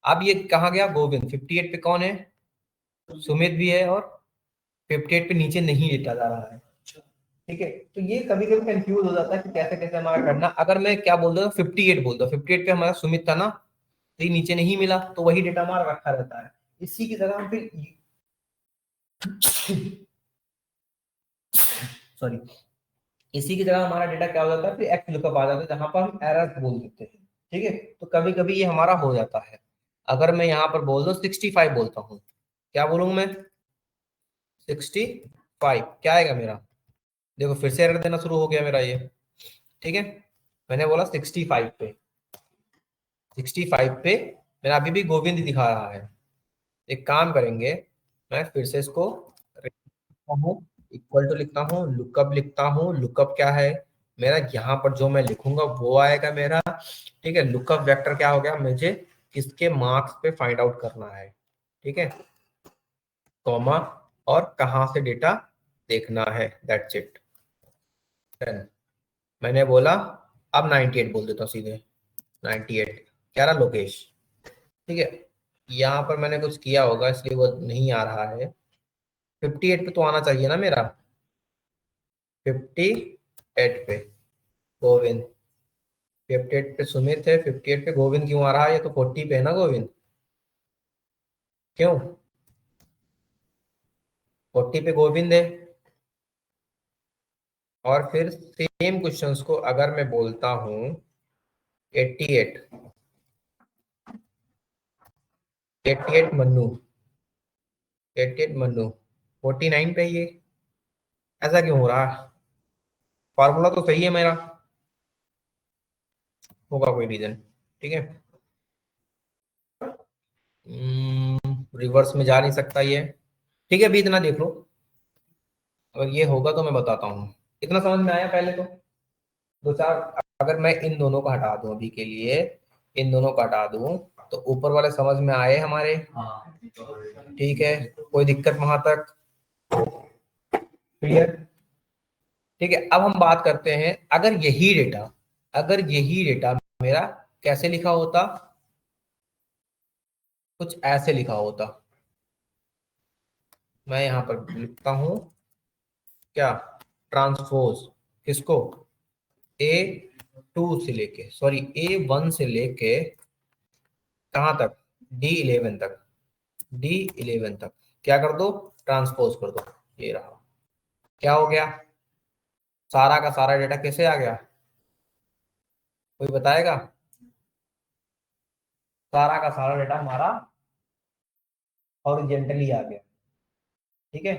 S1: अब ये कहाँ गया, गोविंद, 58 पे कौन है, सुमित भी है, और 58 पे नीचे नहीं डेटा जा रहा है। ठीक है, तो ये कभी कभी कंफ्यूज हो जाता है कि कैसे कैसे हमारा करना। अगर मैं क्या बोल दूं, 58 बोल दो, 58 पे हमारा सुमित था ना, तो ये नीचे नहीं मिला, तो वही डेटा हमारा रखा रहता है। इसी की जगह हम फिर, सॉरी, इसी की जगह हमारा डेटा क्या हो जाता है, फिर एक्ट लुकअप आ जाता है, जहां पर हम एरर बोल देते हैं। ठीक है, तो कभी कभी ये हमारा हो जाता है। अगर मैं यहाँ पर बोल दो 65 बोलता हूँ, क्या बोलूंगा मैं, 65, क्या आएगा मेरा, देखो फिर से एरर देना शुरू हो गया मेरा ये। ठीक है, मैंने बोला 65 पे, 65 पे मेरा अभी भी गोविंद दिखा रहा है। एक काम करेंगे, मैं फिर से इसको लिखता हूँ, इक्वल टू लिखता हूँ, लुकअप लिखता हूँ, लुकअप क्या है मेरा, यहाँ पर जो मैं लिखूंगा वो आएगा मेरा। ठीक है, लुकअप वेक्टर क्या हो गया, मुझे किसके मार्क्स पे फाइंड आउट करना है। ठीक है, कॉमा, और कहाँ से डेटा देखना है, दैट्स इट। मैंने बोला, अब 98 बोल देता हूँ सीधे, 98 क्या रहा, लोकेश। ठीक है, यहाँ पर मैंने कुछ किया होगा इसलिए वो नहीं आ रहा है, 58 पे तो आना चाहिए ना मेरा, 58 पे गोविंद, 58 पे सुमित है, 58 पे गोविंद क्यों आ रहा है, ये तो 40 पे है ना गोविंद, क्यों, 40 पे गोविंद है। और फिर सेम क्वेश्चंस को अगर मैं बोलता हूँ 88, 88 मन्नू, 88 मन्नू, 49 पे ये ऐसा क्यों हो रहा है, फॉर्मूला तो सही है मेरा, होगा कोई रीजन। ठीक है, रिवर्स में जा नहीं सकता ये। ठीक है, अभी इतना देख लो, अगर ये होगा तो मैं बताता हूँ। इतना समझ में आया पहले तो, दो चार, अगर मैं इन दोनों को हटा दूं अभी के लिए, इन दोनों को हटा दूं, तो ऊपर वाले समझ में आए हमारे। ठीक है, कोई दिक्कत वहां तक, क्लियर। ठीक है, अब हम बात करते हैं, अगर यही डेटा, अगर यही डेटा मेरा कैसे लिखा होता, कुछ ऐसे लिखा होता, मैं यहां पर लिखता हूं क्या, ट्रांसपोज, किसको, ए टू से लेके सॉरी A1 से लेके कहाँ तक, D11 तक, D11 तक क्या कर दो, ट्रांसपोज कर दो। ये रहा, क्या हो गया, सारा का सारा डेटा कैसे आ गया, कोई बताएगा। सारा का सारा डेटा हमारा हॉरिजॉन्टली आ गया, ठीक है।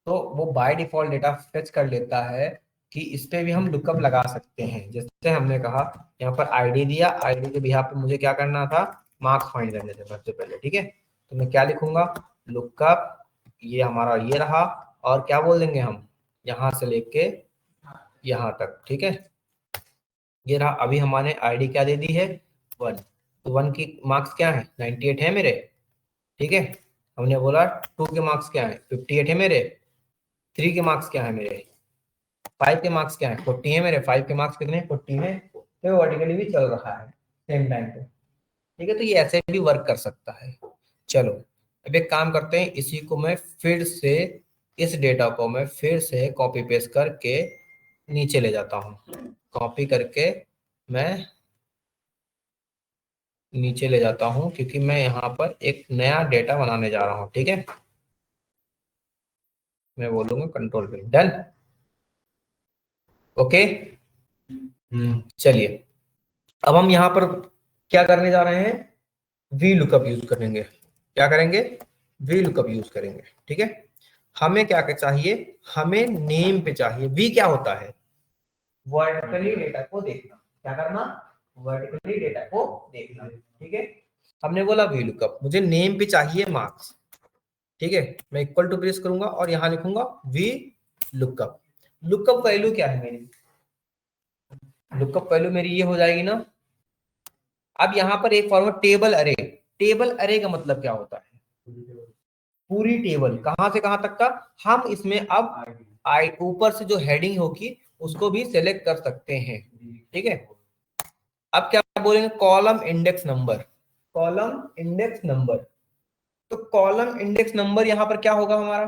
S1: तो वो बाय डिफॉल्ट डेटा फेच कर लेता है कि इस पे भी हम लुकअप लगा सकते हैं। जैसे हमने कहा यहाँ पर आईडी दिया, आईडी के बिहाफ पे मुझे क्या करना था, मार्क्स फाइंड करने थे सबसे पहले, ठीक है। तो मैं क्या लिखूंगा, लुकअप, ये हमारा ये रहा, और क्या बोल देंगे हम, यहाँ से लेके यहाँ तक, ठीक है। ये रहा, अभी हमारे आईडी क्या दे दी है, 1। तो 1 की मार्क्स क्या है, 98 है मेरे, ठीक है। हमने बोला 2 के मार्क्स क्या है, 58 है मेरे। 3 के मार्क्स क्या है मेरे, 5 के मार्क्स क्या है, 40 है मेरे। 5 के मार्क्स कितने हैं, 40 है। तो वर्टिकली भी चल रहा है सेम टाइम पे, ठीक है। तो ये ऐसे भी वर्क कर सकता है। चलो अब एक काम करते हैं, इसी को मैं फिर से, इस डेटा को मैं फिर से कॉपी पेस्ट करके नीचे ले जाता हूँ। कॉपी करके मैं नीचे ले जाता हूँ, क्योंकि मैं यहाँ पर एक नया डेटा बनाने जा रहा हूँ, ठीक है। मैं बोलूंगा कंट्रोल पे, डन, ओके। चलिए अब हम यहाँ पर क्या करने जा रहे हैं, वी लुकअप यूज करेंगे। क्या करेंगे, वी लुकअप यूज करेंगे, ठीक है। हमें क्या चाहिए, हमें नेम पे चाहिए। वी क्या होता है, वर्टिकली डेटा को देखना। क्या करना, वर्टिकली डेटा को देखना, ठीक है। हमने बोला वी लुकअप, मुझे नेम पे चाहिए मार्क्स, ठीक है। मैं इक्वल टू प्रेस करूंगा और यहां लिखूंगा वी लुकअप। लुकअप वैल्यू क्या है मेरी, लुकअप वैल्यू मेरी ये हो जाएगी ना। अब यहाँ पर एक फॉर्मूला, टेबल अरे। टेबल अरे का मतलब क्या होता है, पूरी टेबल, कहां से कहां तक का। हम इसमें अब आई ऊपर से जो हेडिंग होगी उसको भी सिलेक्ट कर सकते हैं, ठीक है। अब क्या बोलेंगे, column index number, column index number. तो कॉलम इंडेक्स नंबर यहां पर क्या होगा हमारा,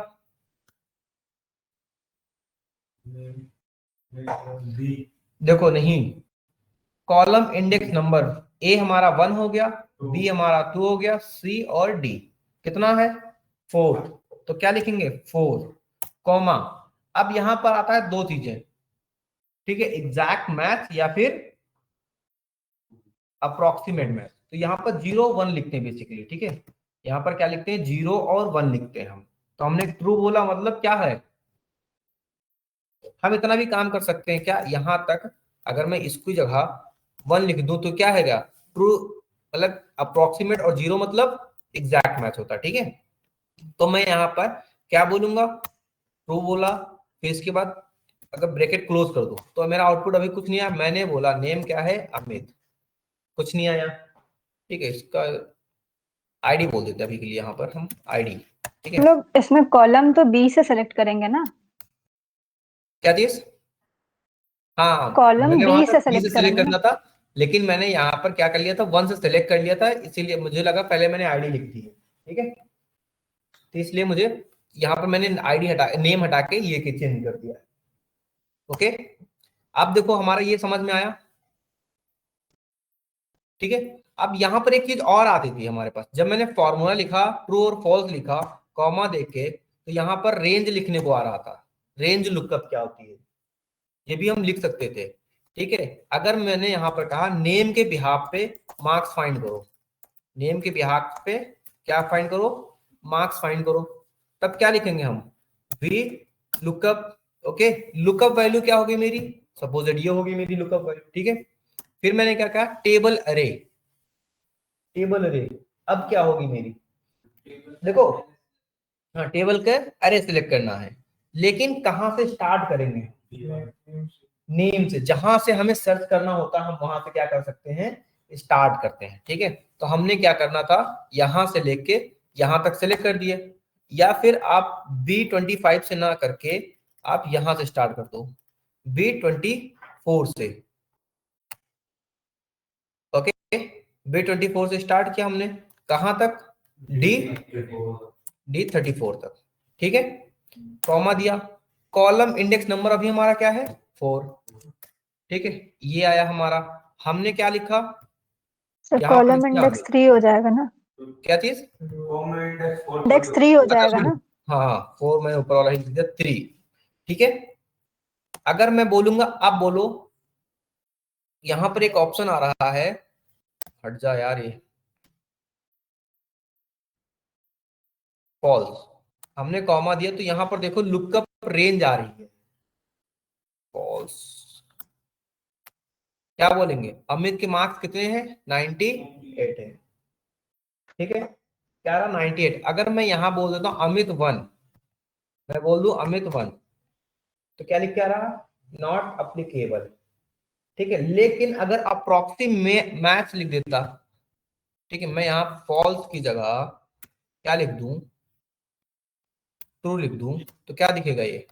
S1: देखो नहीं, कॉलम इंडेक्स नंबर, ए हमारा 1 हो गया, बी हमारा 2 हो गया, सी और डी कितना है 4। तो क्या लिखेंगे 4, कॉमा। अब यहां पर आता है दो चीजें, ठीक है, एग्जैक्ट मैथ या फिर अप्रोक्सीमेट मैथ। तो यहाँ पर 0 1 लिखते हैं बेसिकली, ठीक है। यहाँ पर क्या लिखते हैं, 0 और 1 लिखते हैं हम। तो हमने ट्रू बोला, मतलब क्या है, हम इतना भी काम कर सकते हैं क्या, यहां तक अगर मैं इसकी जगह 1 लिख दूं तो क्या है, ट्रू, मतलब अप्रोक्सीमेट, और 0 मतलब एग्जैक्ट मैच होता है, ठीक है। तो मैं यहाँ पर क्या बोलूंगा, ट्रू बोला, फिर इसके बाद अगर ब्रैकेट क्लोज कर दूं तो मेरा आउटपुट अभी कुछ नहीं आया। मैंने बोला नेम क्या है, अमित, कुछ नहीं आया, ठीक है। इसका आईडी बोल देते हैं अभी के लिए यहाँ पर हम, आईडी, ठीक है।
S2: लोग इसमें कॉलम तो बी से सेलेक्ट करेंगे ना,
S1: क्या चीज, हाँ
S2: कॉलम
S1: मैंने वहां
S2: बी
S1: पर
S2: से
S1: बी से
S2: सेलेक्ट
S1: सिलेक्ट
S2: करेंगे ना।
S1: करना था, लेकिन मैंने यहाँ पर क्या कर लिया था, 1 से सिलेक्ट कर लिया था, इसीलिए मुझे लगा पहले मैंने आईडी लिख दी है, ठीक है। तो इसलिए मुझे यहाँ पर मैंने आईडी हटा, नेम हटा के ये के चेंज कर दिया, ओके। अब देखो हमारा ये समझ में आया, ठीक है। अब यहाँ पर एक चीज और आती थी हमारे पास, जब मैंने फॉर्मूला लिखा, ट्रू और फॉल्स लिखा, कॉमा देके, तो यहाँ पर रेंज लिखने को आ रहा था। रेंज लुकअप क्या होती है, ये भी हम लिख सकते थे, ठीक है। अगर मैंने यहाँ पर कहा नेम के बिहाफ पे मार्क्स फाइंड करो, नेम के बिहाफ पे क्या फाइंड करो, मार्क्स फाइंड करो, तब क्या लिखेंगे हम, V lookup, okay. Lookup value क्या होगी मेरी, सपोज ये होगी मेरी लुकअप वैल्यू, ठीक है। फिर मैंने क्या कहा, टेबल अरे, टेबल अरे अब क्या होगी मेरी, देखो, हाँ टेबल का अरे सिलेक्ट करना है, लेकिन कहां से स्टार्ट करेंगे, नेम से, जहां से हमें सर्च करना होता है हम वहां से क्या कर सकते हैं, स्टार्ट करते हैं, ठीक है। तो हमने क्या करना था, यहां से लेके यहां तक सेलेक्ट कर दिए, या फिर आप B25 से ना करके आप यहां से स्टार्ट कर दो, B24 से, ओके। B24 से स्टार्ट किया हमने, कहां तक, D34 तक, ठीक है। कॉमा दिया, कॉलम इंडेक्स नंबर अभी हमारा क्या है 4, ठीक है, ये आया हमारा। हमने क्या लिखा
S2: सर
S1: यहाँ पर,
S2: कॉलम
S1: इसके
S2: इंडेक्स
S1: आगे
S2: 3 हो जाएगा ना?
S1: क्या चीज?
S2: इंडेक्स 3 हो
S1: अच्छा
S2: जाएगा
S1: सॉरी,
S2: ना?
S1: हाँ 4 मैंने ऊपर वाला ही लिख दिया 3। ठीक है, अगर मैं बोलूंगा, अब बोलो, यहां पर एक ऑप्शन आ रहा है, हट जा यार ये, फॉल्स। हमने कॉमा दिया तो यहां पर देखो लुकअप रेंज आ रही है, फॉल्स। क्या बोलेंगे, अमित के मार्क्स कितने हैं? 98 है। ठीक है, क्या रहा 98। अगर मैं यहां बोल देता हूं अमित 1, मैं बोल दूं अमित 1, तो क्या लिख के आ रहा? Not applicable. ठीक है, लेकिन अगर अप्रोक्सीमेट मैच लिख देता, ठीक है, मैं यहाँ फॉल्स की जगह क्या लिख दूं, ट्रू लिख दूं, तो क्या दिखेगा ये?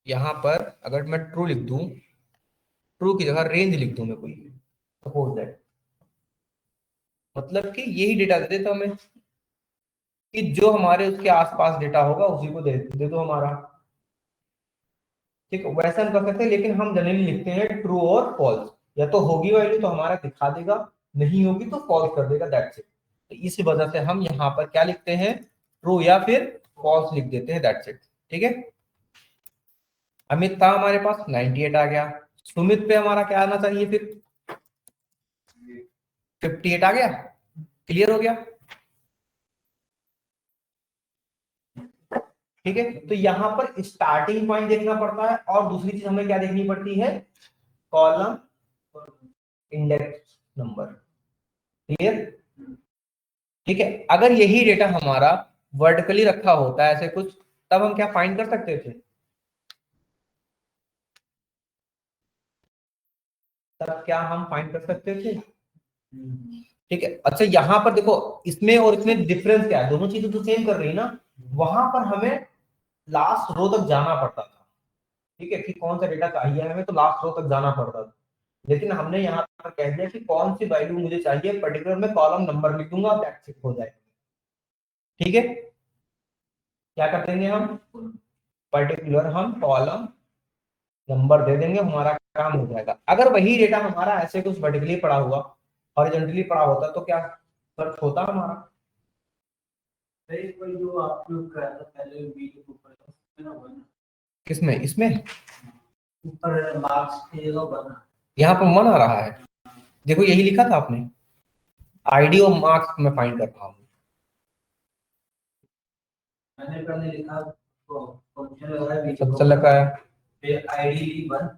S1: यहां पर अगर मैं ट्रू लिख दूं, ट्रू की जगह रेंज लिख दूं मैं कोई, सपोज दैट, मतलब कि यही डेटा दे देता हमें कि जो हमारे उसके आसपास डेटा होगा उसी को दे दो हमारा। ठीक है, वैसा हम कर सकते हैं, लेकिन हम जनरली लिखते हैं ट्रू और फॉल्स। या तो होगी वैल्यू तो हमारा दिखा देगा, नहीं होगी तो फॉल्स कर देगा, दैट्स इट। तो इसी वजह से हम यहाँ पर क्या लिखते हैं, ट्रू या फिर फॉल्स लिख देते हैं, दैट्स इट। ठीक है, अमित था हमारे पास 98 आ गया। सुमित पे हमारा क्या आना चाहिए फिर? 58 आ गया। क्लियर हो गया? ठीक है, तो यहां पर स्टार्टिंग पॉइंट देखना पड़ता है, और दूसरी चीज हमें क्या देखनी पड़ती है? Column index number. क्लियर? ठीक है, अगर यही डेटा हमारा वर्टिकली रखा होता है ऐसे कुछ, तब हम क्या फाइंड कर सकते थे? तब क्या हम फाइंड कर सकते थे? ठीक है, अच्छा यहां पर देखो, इसमें और इसमें डिफरेंस क्या है? दोनों चीजें तो सेम कर रही है ना। वहां पर हमें लास्ट रो तक जाना पड़ता था। ठीक है, कि कौन सा डेटा चाहिए हमें, तो लास्ट रो तक जाना पड़ता था। लेकिन हमने यहाँ पर कह दिया कि कौन सी वैल्यू मुझे चाहिए, पर्टिकुलर में कॉलम नंबर लिख दूंगा, दैट्स इट, हो जाएगा। ठीक है, क्या कर देंगे हम, पर्टिकुलर हम कॉलम नंबर दे देंगे, हमारा काम हो जाएगा। अगर वही डेटा हमारा ऐसे कुछ वर्टिकली पड़ा हुआ, हॉरिजॉन्टली पड़ा होता, तो क्या फर्क होता हमारा? जो आप लोग कर रहे थे पहले वीडियो के ऊपर, किसमें, इसमें ऊपर मार्क्स यहाँ पर 1 आ रहा है, देखो यही लिखा था आपने, आईडी और मार्क्स में फाइंड कर रहा हूँ। मैंने पहले लिखा तो फंक्शन लगा है, फिर आईडी 1।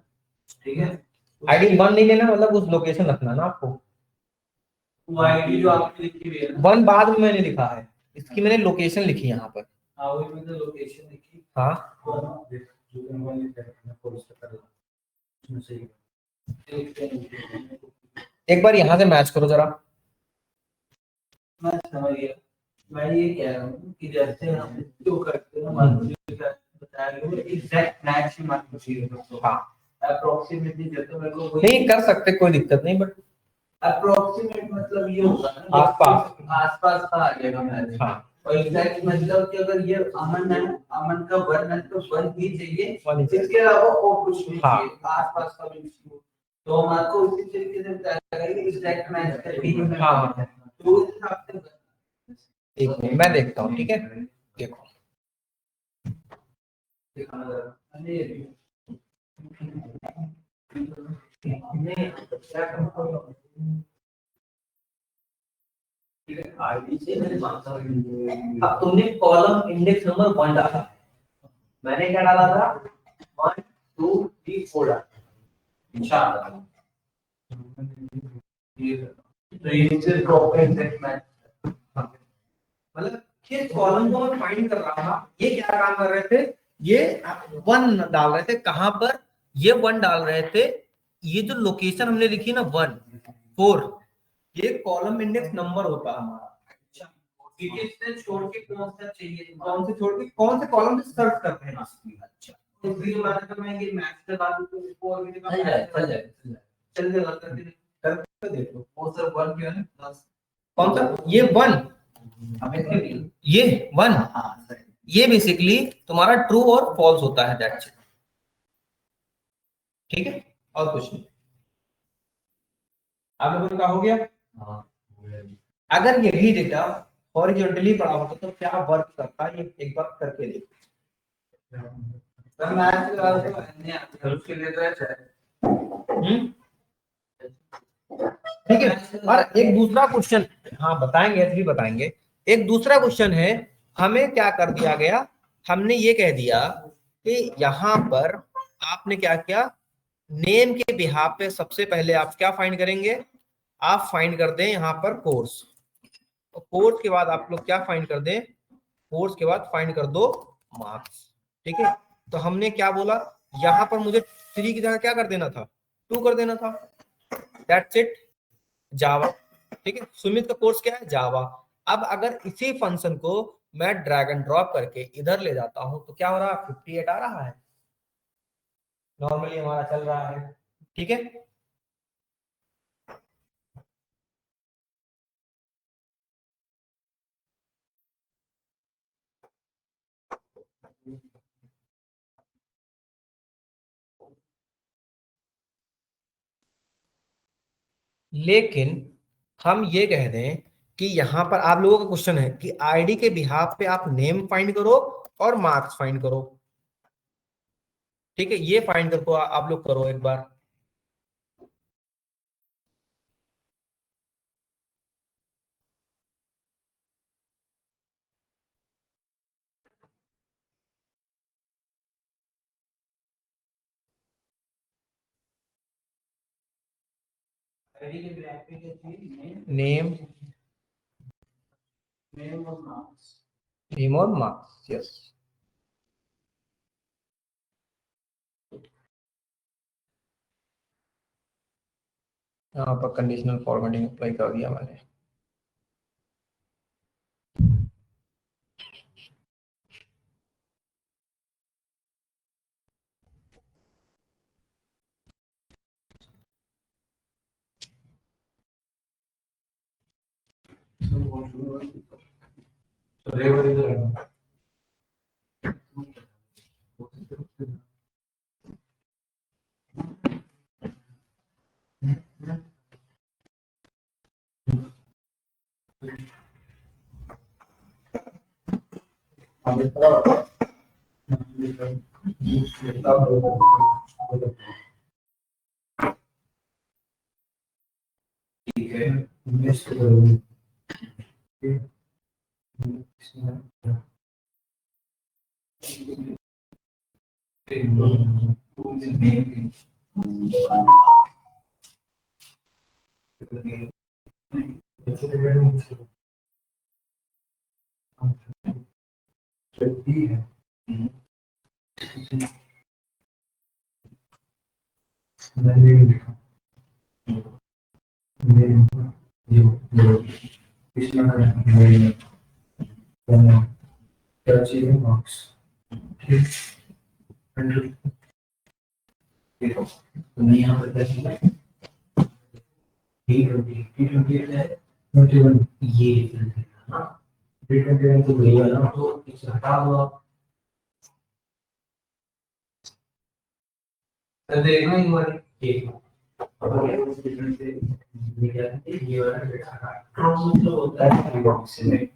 S1: ठीक है, आईडी 1 नहीं लेना, मतलब उस लोकेशन रखना ना आपको। वो आईडी जो आपने लिखी हुई है ना, 1 बाद में मैंने लिखा है, इसकी मैंने लोकेशन लिखी यहाँ पर। हाँ वही मैंने लोकेशन लिखी। हाँ जो मैंने पोस्ट कर रहा हूं, एक बार यहाँ से मैच करो जरा। मैं समझ गया, मैं ये कह रहा हूँ कि जैसे हम जो करते हैं, मान लीजिए बताया एग्जैक्ट मैच ही मान लीजिए, हाँ अप्रोक्सीमेटली जैसे मेरे को नहीं कर सकते, कोई दिक्कत नहीं, बट अप्रोक्सीमेट मतलब ये होगा ना, आसपास आसपास का आ जाएगा मैच। हाँ, और एग्जैक्ट मतलब कि अगर ये अमन है, अमन का 1 है तो 1 ही चाहिए, इसके अलावा और कुछ नहीं चाहिए, आसपास का भी चाहिए। तो हम आपको उसी तरीके से बताया कि एग्जैक्ट मैच करके ही हाँ, तो उस हिसाब से एक मिनट मैं देखता हूँ। ठीक है, देखो अब तुमने कॉलम इंडेक्स नंबर 1 डाला, मैंने क्या डाला था 1 2 3 4 डाला, अच्छा तो ये सिर्फ प्रॉपर एग्जैक्ट मैच, मतलब किस कॉलम को मैं फाइंड कर रहा था, ये क्या काम कर रहे थे, ये 1 डाल रहे थे, कहां पर ये 1 डाल रहे थे, ये जो लोकेशन हमने लिखी ना 1 4, ये कॉलम इंडेक्स नंबर होता है हमारा। अच्छा, से छोड़ के कौन सा चाहिए, कौन से छोड़ के कौन से कॉलम से सर्च करते हैं। अच्छा, तो फिर मैं ये मैच के बाद तो इसको और भी चल जाएगा करके देखो, वो सर 1 क्यों है, कौन सा ये 1, ये 1, ये बेसिकली तुम्हारा ट्रू और फॉल्स होता है, दैट्स इट। ठीक है, और कुछ नहीं। आप लोगों का हो गया। अगर यही डेटा हॉरिजॉन्टली पड़ा होता तो क्या वर्क करता है, ये एक बार करके देखो। ठीक है, और एक दूसरा क्वेश्चन, हाँ बताएंगे, भी बताएंगे। एक दूसरा क्वेश्चन है, हमें क्या कर दिया गया, हमने ये कह दिया कि यहाँ पर आपने क्या किया, नेम के बिहाफ पे सबसे पहले आप क्या फाइंड करेंगे, आप फाइंड कर दें यहाँ पर कोर्स, तो कोर्स के बाद आप लोग क्या फाइंड कर दें, कोर्स के बाद फाइंड कर दो मार्क्स। ठीक है, तो हमने क्या बोला, यहाँ पर मुझे 3 की जगह क्या कर देना था, 2 कर देना था, दैट्स इट, जावा। ठीक है, सुमित का कोर्स क्या है, जावा। अब अगर इसी फंक्शन को मैं ड्रैग एंड ड्रॉप करके इधर ले जाता हूं तो क्या हो रहा है, 58 आ रहा है, नॉर्मली हमारा चल रहा है। ठीक है, लेकिन हम ये कह दें कि यहां पर आप लोगों का क्वेश्चन है कि आईडी के बिहाफ पे आप नेम फाइंड करो और मार्क्स फाइंड करो। ठीक है, ये फाइंड करके आप लोग करो एक बार। नेम, नेम और मार्क्स, यस। यहाँ पर कंडीशनल फॉर्मेटिंग अप्लाई कर दिया मैंने। ठीक है, क्या चाहिए मार्क्स। तो यहाँ पर क्या चाहिए, ये डिफरेंस है ना, तो वही वाला, तो इसे हटा दो आप। तो देखना एक बार, ठीक है, ये वाला डेटा हटा, मतलब होता है बॉक्स में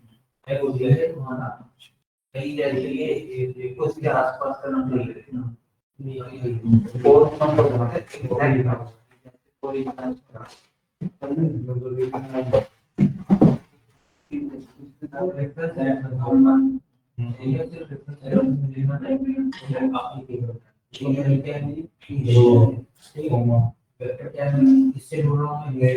S1: है, वो दिया है तुम्हारा कहीं जैसे ये उसके आसपास का नंबर लिखना, फोर्थ नंबर है, कोई इससे बोल रहा हूँ ये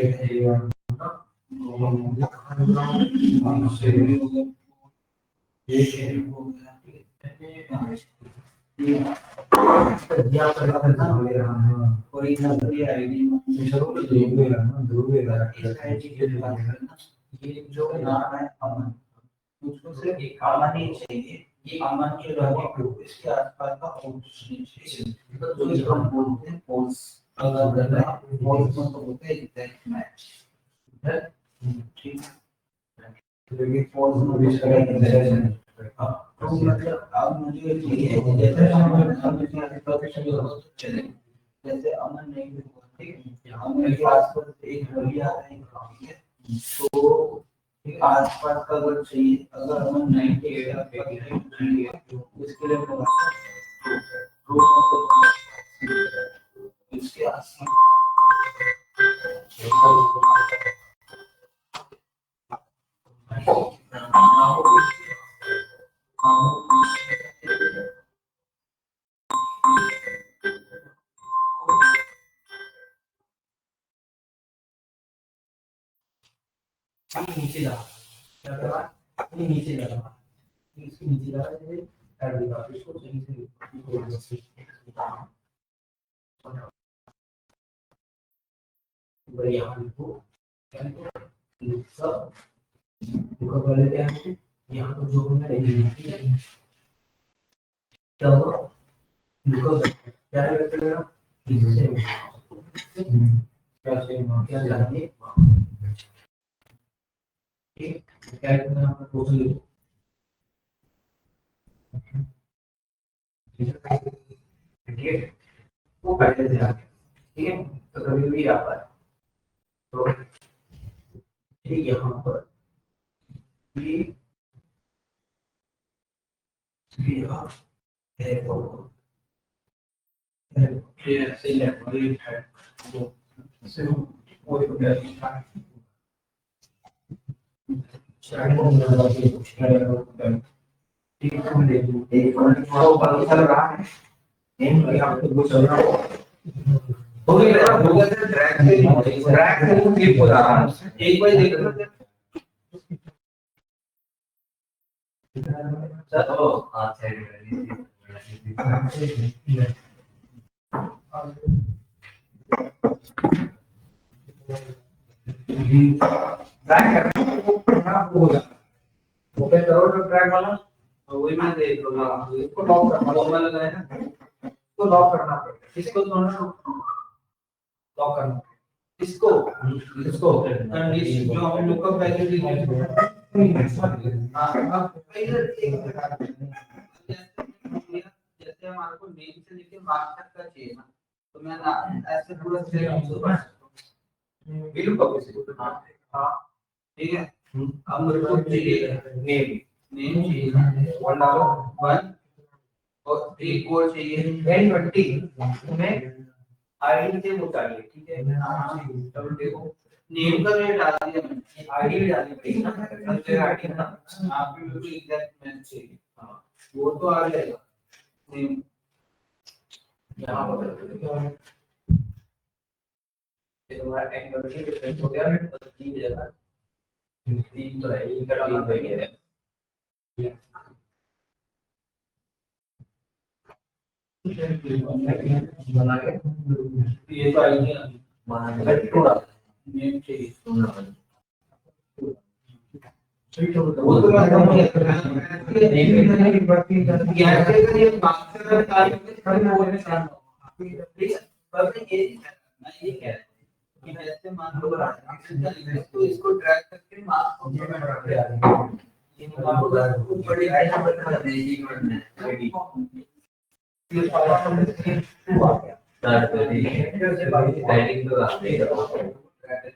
S1: जो नाम है अमन, उसको सिर्फ एक अमन ही चाहिए, ये अमन के अलावा इसके आसपास का और कुछ नहीं चाहिए, तो जो हम बोलते हैं फॉल्स, अगर फॉल्स में तो होते हैं एग्जैक्ट मैच है, ठीक है, लेकिन फॉल्स में भी करेंगे। हाँ, तो मतलब अब मुझे ये है जैसे हम प्रोफेशनल चलेंगे,
S3: जैसे अमन नहीं हुआ, ठीक है, अमन के आसपास एक गली आता है, ठीक है, तो आसपास का अगर चाहिए, अगर अमन 98 इसके लिए इसके आसपास नीचे जा, क्या कर रहा है, नीचे जा रहा है, इसके नीचे जा रहा है, कर देगा इसको सही से बढ़िया लिखो, सब लिखो पहले क्या है, यहाँ पर जो हमने ठीक है, तो लिखो क्या करेगा, इससे क्या जानिए, ठीक, क्या करना है आपको लिखो, ठीक है, वो पहले से आगे, ठीक है, तो कभी भी आता है, तो ठीक यहाँ पर ये ऐसे लेफ्ट है, तो से वो हो गया, ठीक है, हम देख एक मिनट को पता चल रहा है, नहीं आपको वो चल रहा हो गया से ड्रैग से वो क्लिप हो रहा है, एक बार देख लो चलो हाथ साइड ओपन करो तो ट्रैक वाला, वही मैं देख लूंगा, इसको लॉक करना वाला है ना, इसको लॉक करना पड़ेगा, इसको दोनों लॉक करना, इसको इसको जो हमें लुकअप वैल्यू दी है, हां अब जैसे हमारे को नेम से लेके मार्क तक का चाहिए ना, तो मैं ऐसे पूरा लुकअप से, हां ठीक है, अब मेरे को चाहिए नेम चाहिए, वन डालो वन, और एक और चाहिए n20 में आईडी से वो चाहिए, ठीक है, तब देखो नेम का रेट डाल दिया मैंने, आईडी भी डालनी पड़ेगी ना, मेरा आईडी ना आपको बिल्कुल एग्जैक्ट मैच चाहिए, हां वो तो आ जाएगा, नेम यहां पर ये तुम्हारा n20 डिफरेंस हो गया, तो 3 जगह 3 तो है, ये का डालना है, बना के ये तो आईडी बना के थोड़ा नेम चाहिए, वो तो मैं समझ गया, नेम की बढ़ती है, यहाँ से ये मास्टर कार्य के खड़े होने से ठीक है, पर मैं ये कह रहा हूं कि जैसे मान लो तो इसको ड्रैग करके मार्क्स कॉम्प्लीमेंट कर दिया, ये आपको बड़ी आईडी बना देगी आईडी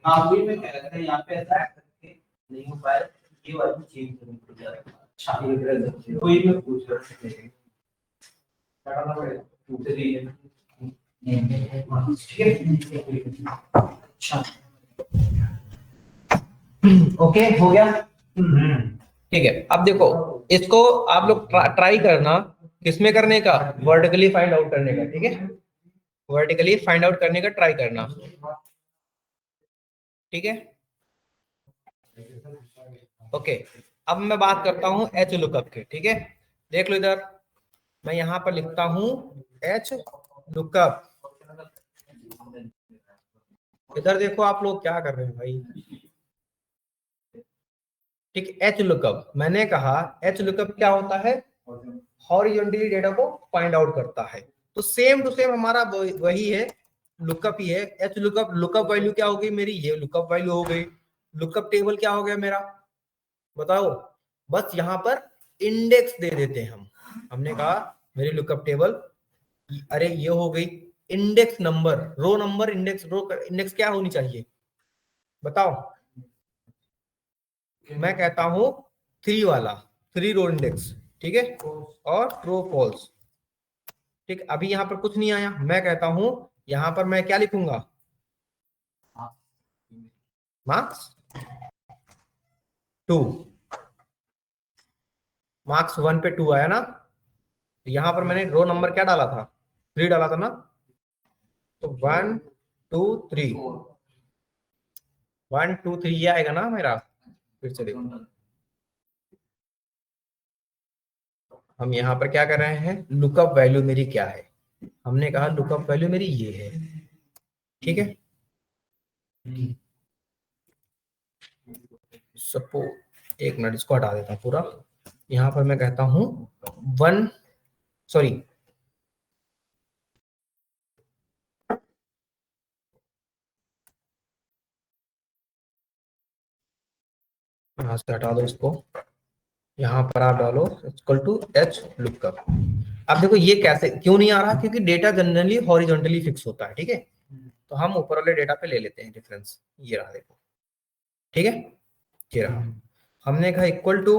S3: हाँ वही मैं कह रहा था, यहाँ पे ऐसा करके नहीं हो पाया, ये वाली चेंज करनी पड़ेगी, अच्छा वही मैं पूछ रहा था, क्या करना पड़ेगा, दूसरी अच्छा ओके हो गया,
S1: ठीक है। अब देखो इसको आप लोग ट्राई करना, किसमें करने का, वर्टिकली फाइंड आउट करने का, ठीक है, वर्टिकली फाइंड आउट करने का ट्राई करना, ठीक है, ओके। अब मैं बात करता हूं एच लुकअप के, ठीक है, देख लो इधर मैं यहां पर लिखता हूं एच लुकअप, इधर देखो आप लोग क्या कर रहे हैं भाई, ठीक, एच लुकअप मैंने कहा, एच लुकअप क्या होता है, हॉरिजॉन्टली डेटा को फाइंड आउट करता है, तो सेम टू सेम हमारा वही है, लुकअप ही है, एच लुकअप, लुकअप वैल्यू क्या हो गई मेरी, ये लुकअप वैल्यू हो गई, लुकअप टेबल क्या हो गया मेरा, बताओ, बस यहाँ पर इंडेक्स दे देते हैं हमने कहा मेरी लुकअप टेबल, अरे ये हो गई index number, row number, index, row index क्या होनी चाहिए बताओ। मैं कहता हूं 3 वाला, 3 रो इंडेक्स, ठीक है, और ट्रू फॉल्स। ठीक, अभी यहां पर कुछ नहीं आया, मैं कहता हूं यहां पर मैं क्या लिखूंगा, मार्क्स 2, मार्क्स 1 पे 2 आया ना, यहां पर मैंने रो नंबर क्या डाला था, 3 डाला था ना, तो 1 2 3, 1 2 3 ये आएगा ना मेरा। फिर से देखो, हम यहाँ पर क्या कर रहे हैं, लुकअप वैल्यू मेरी क्या है, हमने कहा लुकअप वैल्यू मेरी ये है, ठीक है। सपोज एक मिनट इसको हटा देता हूँ पूरा, यहाँ पर मैं कहता हूँ 1, सॉरी यहाँ से हटा दो इसको, यहाँ पर आप डालो इक्वल टू एच लुकअप। अब देखो ये कैसे क्यों नहीं आ रहा, क्योंकि डेटा जनरली हॉरिजॉन्टली फिक्स होता है, ठीक है, तो हम ऊपर वाले डेटा पे ले लेते हैं रेफरेंस, ये रहा देखो, ठीक है, ये रहा, हमने कहा equal to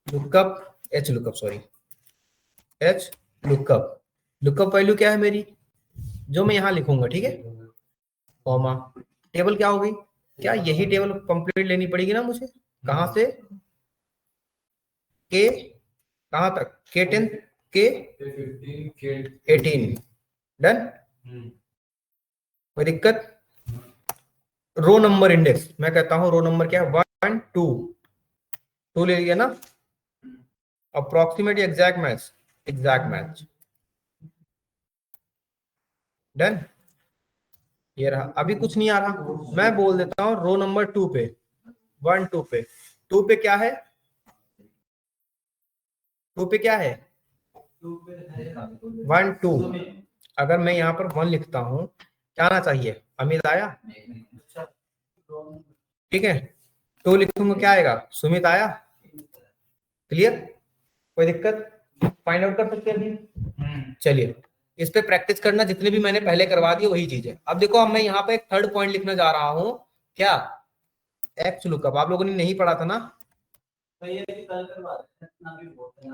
S1: lookup H lookup, sorry H lookup, lookup value क्या है मेरी, जो मैं यहाँ लिखूंगा, ठीक है, कॉमा, टेबल क्या हो गई, क्या यही टेबल कंप्लीट लेनी पड़ेगी ना मुझे, कहां से, के कहां तक, के 10 के 18, डन, कोई दिक्कत। रो नंबर इंडेक्स मैं कहता हूं रो नंबर क्या है, 1 2 2 ले लिया ना, approximate exact match, exact match, done, ये रहा। अभी कुछ नहीं आ रहा, मैं बोल देता हूं रो नंबर 2 पे, 1 2 पे, 2 पे क्या है, 2 पे क्या है, 1 2, अगर मैं यहाँ पर 1 लिखता हूँ क्या आना चाहिए, अमित आया, ठीक है, 2 लिखूंगा क्या आएगा, सुमित आया, क्लियर, कोई दिक्कत, फाइंड आउट कर सकते हैं अभी। चलिए इस पे प्रैक्टिस करना, जितने भी मैंने पहले करवा दिए वही चीज है। अब देखो अब मैं यहाँ पे एक थर्ड पॉइंट लिखने जा रहा हूँ, क्या, एक्स लुकअप, आप लोगों ने नहीं पढ़ा था ना,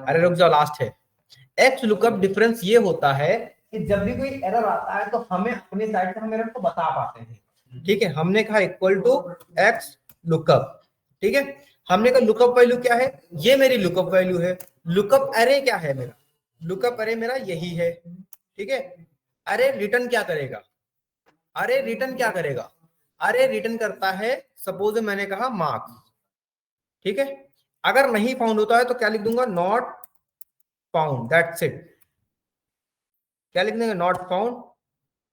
S1: अरे रुक जाओ, लास्ट है। एक्स लुकअप डिफरेंस ये होता है कि जब भी कोई एरर आता है तो हमें अपनी साइड से हम एरर को बता पाते हैं, ठीक है, हमने कहा इक्वल टू एक्स लुकअप, ठीक है, हमने कहा लुकअप वैल्यू क्या है, ये मेरी लुकअप वैल्यू है, लुकअप अरे क्या है मेरा, लुकअप अरे मेरा यही है, ठीक है, अरे रिटर्न क्या करेगा, अरे रिटर्न क्या करेगा, अरे रिटर्न करता है, सपोज मैंने कहा मार्क्स, ठीक है, अगर नहीं फाउंड होता है तो क्या लिख दूंगा, नॉट फाउंड, दैट्स इट, क्या लिख देंगे, नॉट फाउंड,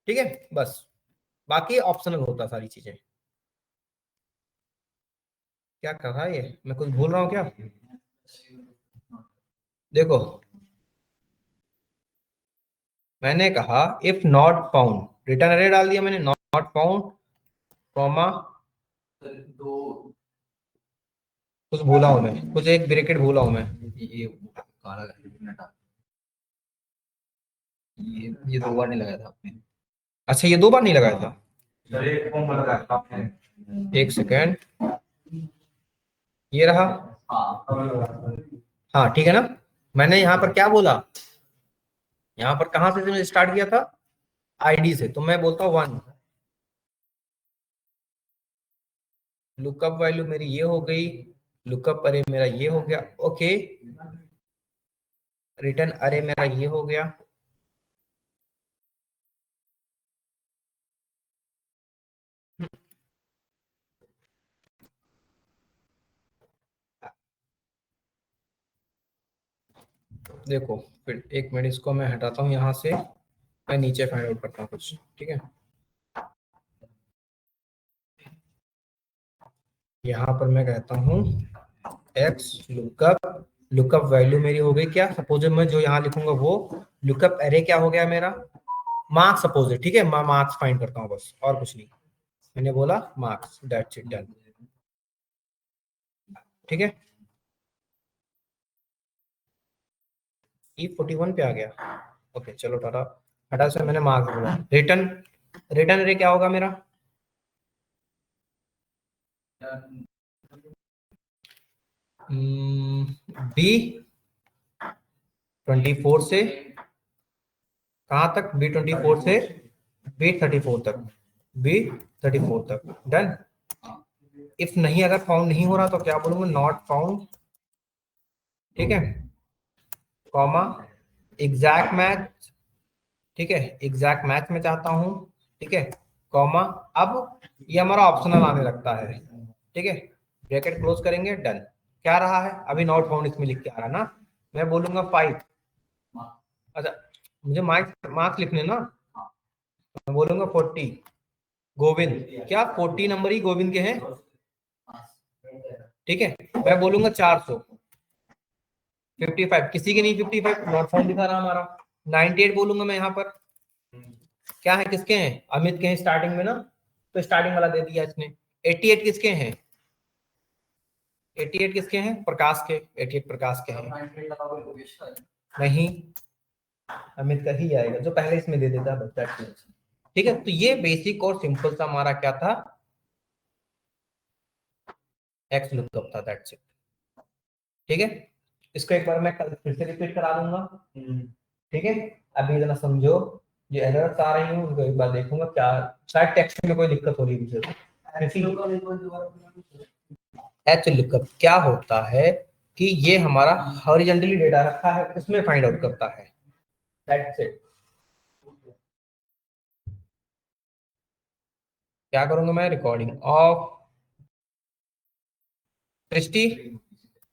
S1: ठीक है, बस, बाकी ऑप्शनल होता सारी चीजें। क्या कहा ये, मैं कुछ भूल रहा हूँ क्या, देखो मैंने कहा इफ नॉट फाउंड, रिटर्न अरे डाल दिया मैंने, नॉट फाउंड कॉमा, कुछ भूला हूं मैं, कुछ एक ब्रैकेट भूला हूं मैं,
S3: ये काला ये 2 बार नहीं लगाया था आपने,
S1: अच्छा ये 2 बार नहीं लगाया था,
S3: सर एक फॉर्म में लगाया था आपने,
S1: एक सेकेंड, ये रहा, हाँ ठीक है ना, मैंने यहाँ पर क्या बोला, यहाँ पर कहां से स्टार्ट किया था, आईडी से, तो मैं बोलता हूँ 1, लुकअप वैल्यू मेरी ये हो गई, लुकअप अरे मेरा ये हो गया, ओके, रिटर्न अरे मेरा ये हो गया, देखो फिर एक मिनट इसको मैं हटाता हूँ यहाँ से, मैं नीचे फाइंड आउट करता हूँ कुछ, ठीक है, यहाँ पर मैं कहता हूँ एक्स लुकअप, लुकअप वैल्यू मेरी हो गई क्या, सपोज मैं जो यहाँ लिखूंगा वो, लुकअप एरे क्या हो गया मेरा, मार्क्स सपोज, ठीक है, मैं मार्क्स फाइंड करता हूँ बस, और कुछ नहीं, मैंने बोला मार्क्स, दैट्स इट, डन, ठीक है, E41 पे आ गया, ओके चलो टाटा, हटा से मैंने मार्क्स बोला। रिटर्न रिटर्न रे क्या होगा मेरा? बी 24 से कहाँ तक? B24 से B34 तक, B34 तक। डन। इफ नहीं, अगर फाउंड नहीं हो रहा तो क्या बोलूंगा? नॉट फाउंड, ठीक है, कॉमा एग्जैक्ट मैच, ठीक है, एग्जैक्ट मैच में चाहता हूं, ठीक है, कॉमा। अब ये हमारा ऑप्शनल आने लगता है, ठीक है, ब्रैकेट क्लोज करेंगे। डन। क्या रहा है? अभी नॉट फाउंड इसमें लिख के आ रहा ना, मैं बोलूंगा 5। अच्छा, मुझे मार्क्स मार्क्स लिखने ना, मैं बोलूंगा 40। गोविंद, क्या 40 नंबर ही गोविंद के हैं? ठीक है, मैं बोलूंगा 400। 55 किसी के नहीं, 55 नॉट फाउंड दिखा रहा हमारा। 98 बोलूंगा मैं यहाँ पर, क्या है, किसके हैं? अमित के हैं स्टार्टिंग में ना, तो स्टार्टिंग वाला दे दिया इसने। 88 किसके हैं? 88 किसके हैं? प्रकाश के। 88 प्रकाश के हैं। नहीं, अमित का ही आएगा, जो पहले इसमें दे देता बच्चा। ठीक है, तो ये बेसिक और सिंपल सा हमारा क्या था? एक्स लुकअप था, दैट्स इट। ठीक है, इसको एक बार मैं कल फिर से रिपीट करा दूंगा। ठीक है, अभी जरा समझो, ये एरर्स आ रही हैं उनको एक बार देखूंगा, क्या शायद टेक्स्ट में कोई दिक्कत हो रही है मुझे। एच लुकअप क्या होता है कि ये हमारा हॉरिजॉन्टली डेटा रखा है, उसमें फाइंड आउट करता है, दैट्स इट। क्या करूंगा मैं? Recording of Srishti.